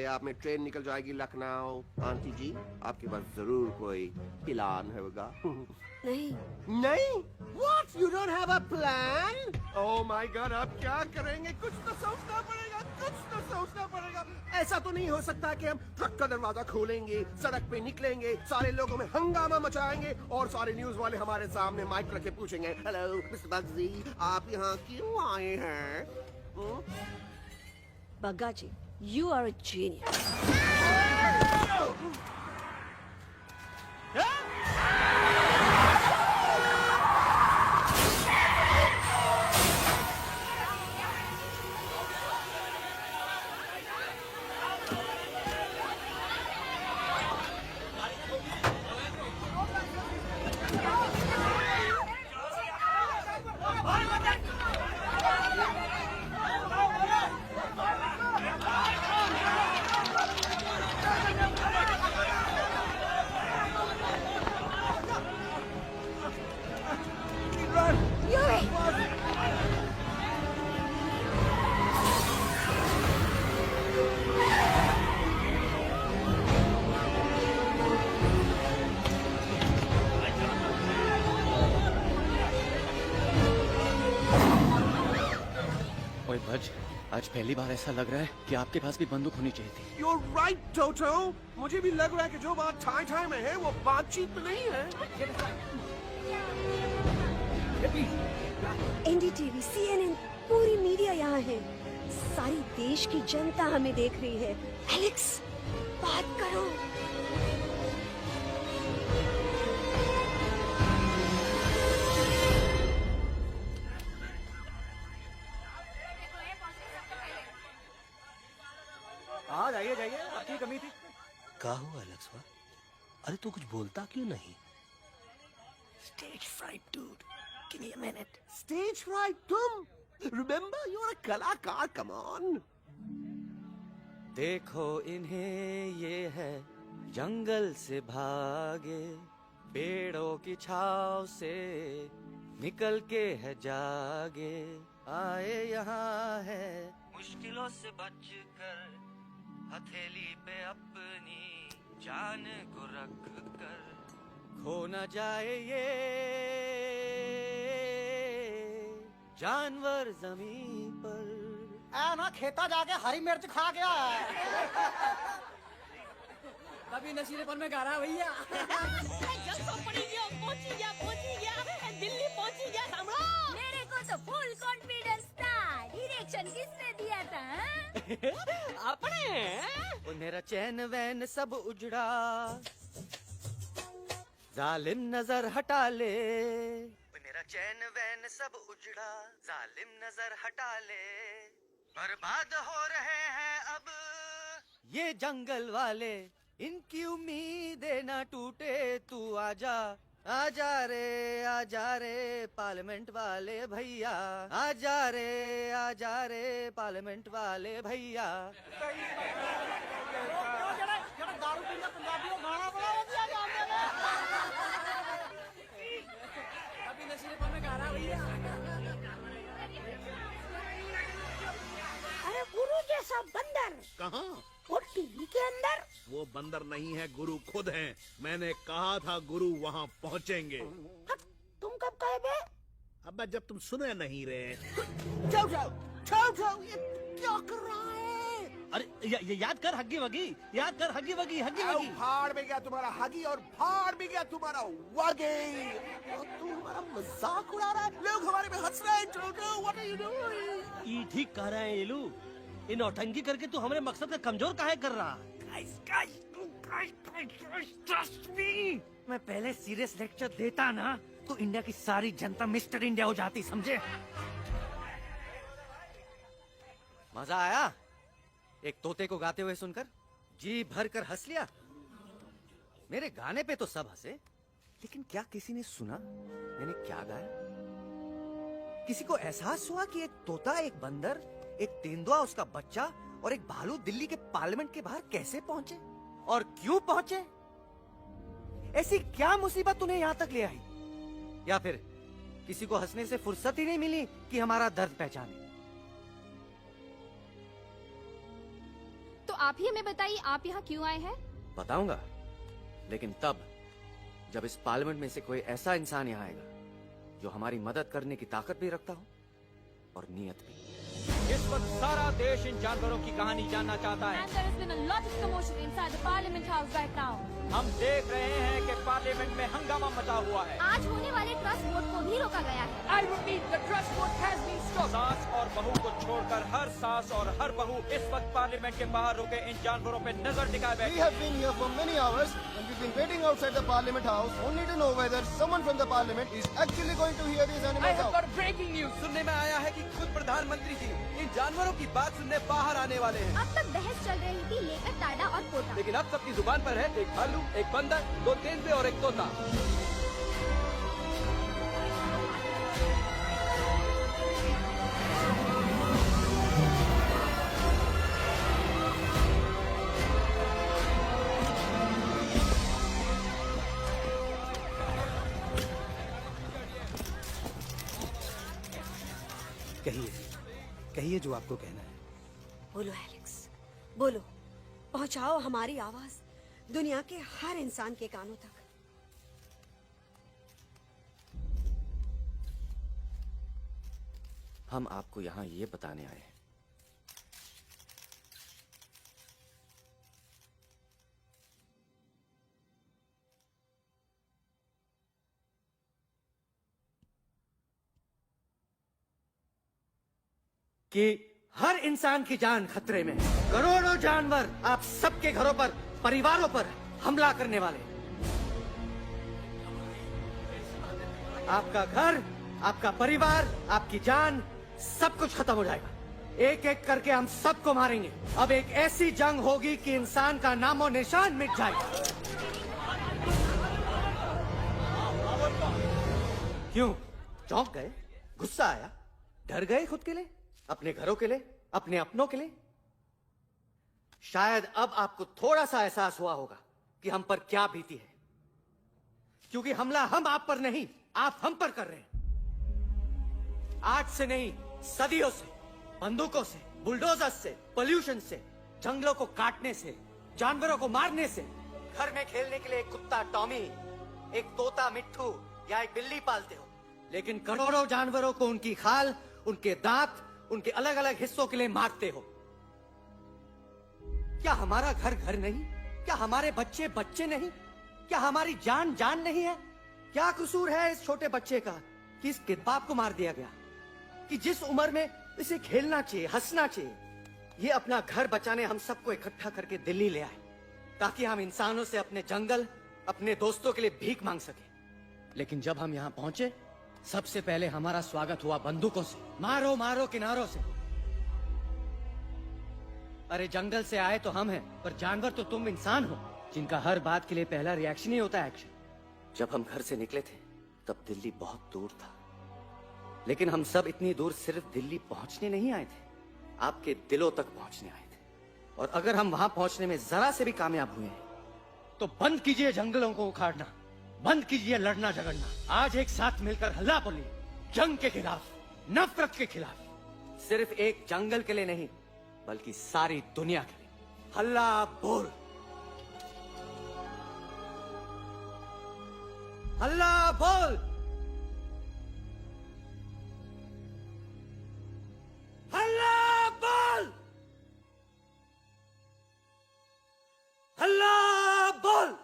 आप में ट्रेन निकल जाएगी लखनऊ। आंटी जी, आपके पास जरूर कोई प्लान होगा। नहीं। नहीं? What? You don't have a plan? Oh my God, आप क्या करेंगे? कुछ तो सोचना पड़ेगा, कुछ तो सोचना पड़ेगा। ऐसा तो नहीं हो सकता कि हम ट्रक का दरवाजा खोलेंगे, सड़क पे निकलेंगे, सारे लोगों में हंगामा मचाएंगे और सारे न्यूज वाले हमारे सामने माइक रख के पूछेंगे, हेलो मिस्टर बग्जी, आप यहाँ क्यों आए हैं? बग्गा जी, you are a genius. ओए भज, आज पहली बार ऐसा लग रहा है कि आपके पास भी बंदूक होनी चाहिए थी। You're right, Toto. मुझे भी लग रहा है कि जो बात ठाई में है वो बातचीत में नहीं है। NDTV, CNN, पूरी मीडिया यहाँ है। सारी देश की जनता हमें देख रही है। एलेक्स, बात करो। हाँ जाइए जाइए, आपकी कमी थी। क्या हुआ एलेक्स? अरे तू कुछ बोलता क्यों नहीं? Stage fright, dude. Give me a minute. Stage fright, तुम? Remember, you're a कलाकार. Come on. देखो इन्हें, ये है जंगल से भागे, पेड़ों की छाव से निकल के है जागे, आए यहाँ है मुश्किलों से बचकर, हथेली पे अपनी जान को रख कर, खो न जाए ये जानवर जमीन पर। ना खेता जाके हरी मिर्च खा गया है। कभी नशीलेपन में गा रहा भैया। दिल्ली पहुंची गया सामने। मेरे को तो फुल कॉन्फिडेंस था। डायरेक्शन किसने दिया था? अपने। मेरा चैन वैन सब उजड़ा, जालिम नजर हटा ले। मेरा चैन वैन सब उजड़ा, जालिम नजर हटा ले, बर्बाद हो रहे हैं अब ये जंगल वाले, इनकी उम्मीदें ना टूटे, तू आजा आजा रे पार्लियामेंट वाले भैया, आजा रे पार्लियामेंट वाले भैया। दारू पीने पंजाबियों गाना बड़ा दिया जाने में। कभी नशीलेपन में गा रहा भैया। अरे गुरु जैसा बंदर कहाँ? वो टीवी के अंदर। वो बंदर नहीं है, गुरु खुद हैं। मैंने कहा था गुरु वहाँ पहुँचेंगे। तुम कब कहे बे? अब जब तुम सुने नहीं रहे। जाओ जाओ जाओ जाओ, ये क्या कर रहा है? अरे ये याद कर हग्गी वगी, याद कर हग्गी वगी, हग्गी वगी। भाड़ में गया तुम्हारा हगी और भाड़ में गया तुम्हारा वगी। तू हमारा मजाक उड़ा रहा है, लोग हमारे पे हंस रहे हैं। Toto, what are you doing? ये ठीक कह रहे हैं येलू, इन नौटंकी करके तू हमारे मकसद का कमजोर काहे कर रहा है? मैं पहले सीरियस लेक्चर देता ना तो इंडिया की सारी जनता मिस्टर इंडिया हो जाती, समझे? मजा आया एक तोते को गाते हुए सुनकर? जी भर कर हंस लिया? मेरे गाने पे तो सब हंसे, लेकिन क्या किसी ने सुना मैंने क्या गाया? किसी को एहसास हुआ कि एक तोता, एक बंदर, एक तेंदुआ, उसका बच्चा और एक भालू दिल्ली के पार्लियामेंट के बाहर कैसे पहुंचे और क्यों पहुंचे? ऐसी क्या मुसीबत उन्हें यहां तक ले आई? या फिर किसी को हंसने से फुर्सत ही नहीं मिली कि हमारा दर्द पहचाने? तो आप ही हमें बताइए, आप यहाँ क्यों आए हैं? बताऊंगा, लेकिन तब जब इस पार्लियामेंट में से कोई ऐसा इंसान यहाँ आएगा जो हमारी मदद करने की ताकत भी रखता हो और नीयत भी। इस वक्त सारा देश इन जानवरों की कहानी जानना चाहता है। And there has been a lot of commotion inside the Parliament House right now. हम देख रहे हैं कि पार्लियामेंट में हंगामा मचा हुआ है। आज होने वाले ट्रस्ट वोट को भी रोका गया है। I repeat, the trust vote has been stopped. सास और बहू को छोड़कर हर सास और हर बहू इस वक्त पार्लियामेंट के बाहर रुके इन जानवरों पे नजर टिकाए बैठे। We have been here for many hours and we've been waiting outside the Parliament House only to know whether someone from the Parliament is actually going to hear these animals I have out. got breaking news. सुनने में आया है कि खुद प्रधानमंत्री जी इन जानवरों की बात सुनने बाहर आने वाले हैं। अब तक बहस चल रही थी लेकर टाडा और पोता, लेकिन अब सबकी जुबान पर है एक भालू, एक बंदर, 2 तेंदुए और एक तोता। कहिए जो आपको कहना है। बोलो एलेक्स, बोलो, पहुंचाओ हमारी आवाज दुनिया के हर इंसान के कानों तक। हम आपको यहाँ ये बताने आए हैं कि हर इंसान की जान खतरे में है। करोड़ों जानवर आप सबके घरों पर, परिवारों पर हमला करने वाले। आपका घर, आपका परिवार, आपकी जान, सब कुछ खत्म हो जाएगा। एक एक करके हम सबको मारेंगे। अब एक ऐसी जंग होगी कि इंसान का नामो निशान मिट जाएगा। क्यों चौंक गए? गुस्सा आया? डर गए खुद के लिए, अपने घरों के लिए, अपने अपनों के लिए? शायद अब आपको थोड़ा सा एहसास हुआ होगा कि हम पर क्या बीती है, क्योंकि हमला हम आप पर नहीं, आप हम पर कर रहे हैं। आज से नहीं, सदियों से, बंदूकों से, बुलडोजर से, पोल्यूशन से, जंगलों को काटने से, जानवरों को मारने से। घर में खेलने के लिए एक कुत्ता टॉमी, एक तोता मिट्ठू या एक बिल्ली पालते हो, लेकिन करोड़ों जानवरों को उनकी खाल, उनके दांत, उनके अलग अलग हिस्सों के लिए मारते हो। क्या हमारा घर घर नहीं? क्या हमारे बच्चे बच्चे नहीं? क्या हमारी जान जान नहीं है? क्या कसूर है इस छोटे बच्चे का कि इसके बाप को मार दिया गया, कि जिस उम्र में इसे खेलना चाहिए, हंसना चाहिए? ये अपना घर बचाने हम सबको इकट्ठा करके दिल्ली ले आए ताकि हम इंसानों से अपने जंगल, अपने दोस्तों के लिए भीख मांग सके। लेकिन जब हम यहाँ पहुंचे, सबसे पहले हमारा स्वागत हुआ बंदूकों से, मारो मारो किनारों से। अरे जंगल से आए तो हम हैं, पर जानवर तो तुम इंसान हो, जिनका हर बात के लिए पहला रिएक्शन ही होता है एक्शन। जब हम घर से निकले थे तब दिल्ली बहुत दूर था, लेकिन हम सब इतनी दूर सिर्फ दिल्ली पहुंचने नहीं आए थे, आपके दिलों तक पहुंचने आए थे। और अगर हम वहां पहुंचने में जरा से भी कामयाब हुए हैं तो बंद कीजिए जंगलों को उखाड़ना, बंद कीजिए लड़ना झगड़ना। आज एक साथ मिलकर हल्ला बोलिए, जंग के खिलाफ, नफरत के खिलाफ। सिर्फ एक जंगल के लिए नहीं, बल्कि सारी दुनिया के लिए। हल्ला बोल, हल्ला बोल, हल्ला बोल, हल्ला बोल।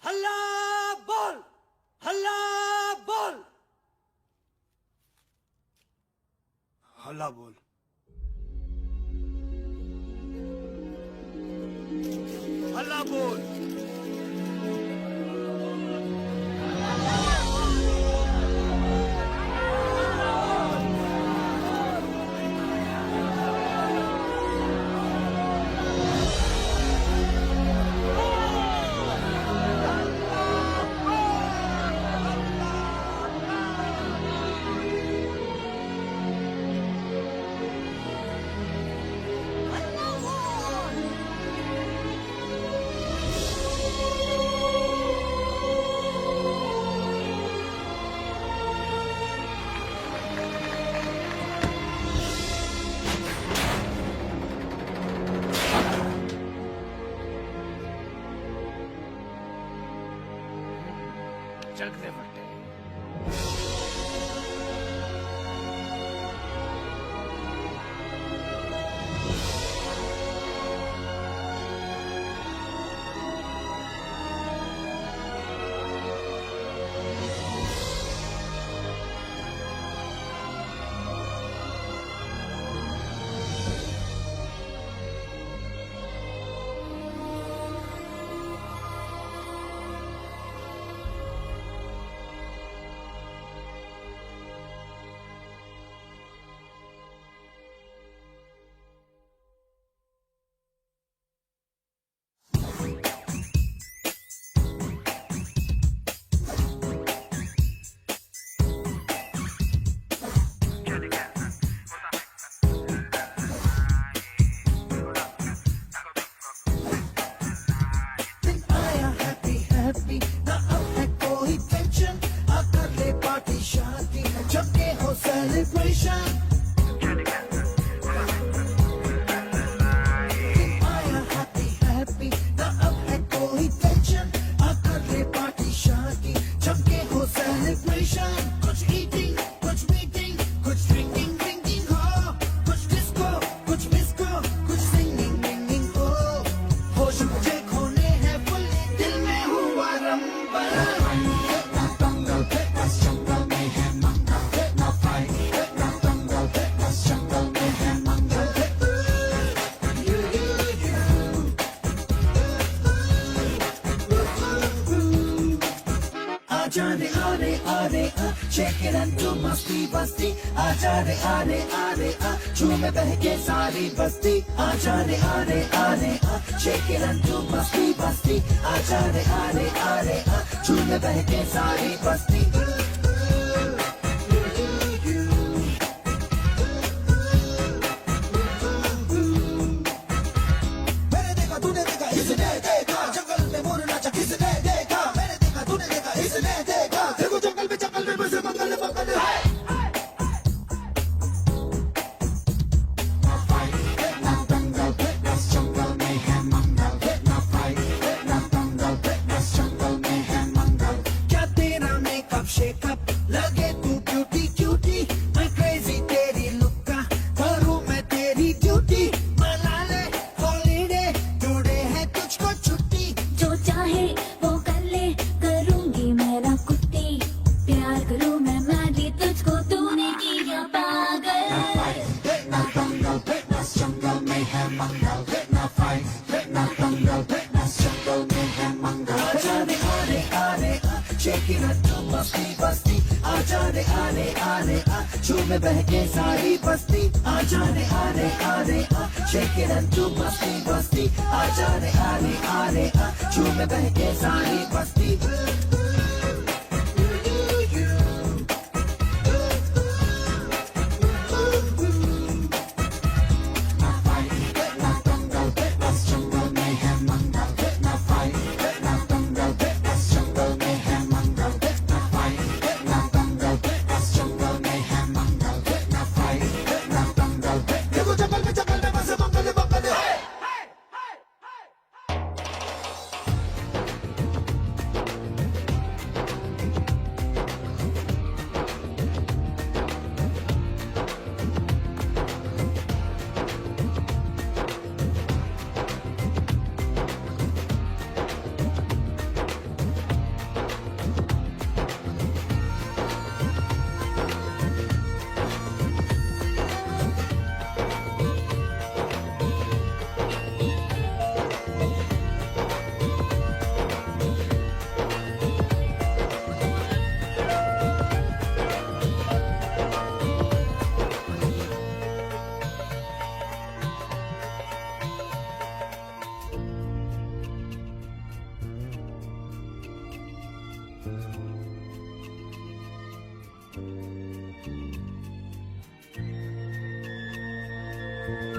हल्ला बोल, हल्ला बोल, हल्ला बोल। ना बोल। चक दे फटे। Shake it and do masti basti. आजा रे आरे आरे आ, झूमे बहके सारी बस्ती. आजा रे आरे आरे आ, shake it and do masti basti. आजा रे आरे आरे आ, झूमे बहके सारी बस्ती. मैंने देखा तूने देखा इसने देखा, जंगल में मोर नाचा किसने देखा. मैंने देखा तूने देखा इसने देखा, देखो जंगल में बसे मंगल मंगल. क्या तेरा मेकअप शेकअप लगे तू ब्यूटी क्यूटी. मैं क्रेजी तेरी लुक का करूं मैं तेरी ड्यूटी. मना ले हॉलीडे जुड़े हैं तुझको छुट्टी. जो चाहे वो कर ले, करूंगी मेरा कुत्ती. प्यार करूं मैं मैडी, तुझको तूने किया पागल. ना दंगल फिटनेस जंगल में है मंगल. ना फाइट ना दंगल फिटनेस जंगल में है मंगल. आजा रे आरे आरे आ, shake it and do मस्ती बस्ती. आजा रे आरे आरे आ, झूमे बहके सारी बस्ती. आजा रे आरे आरे आ, shake it and do मस्ती बस्ती. आजा रे आरे आरे आ, झूमे बहके सारी बस्ती. है।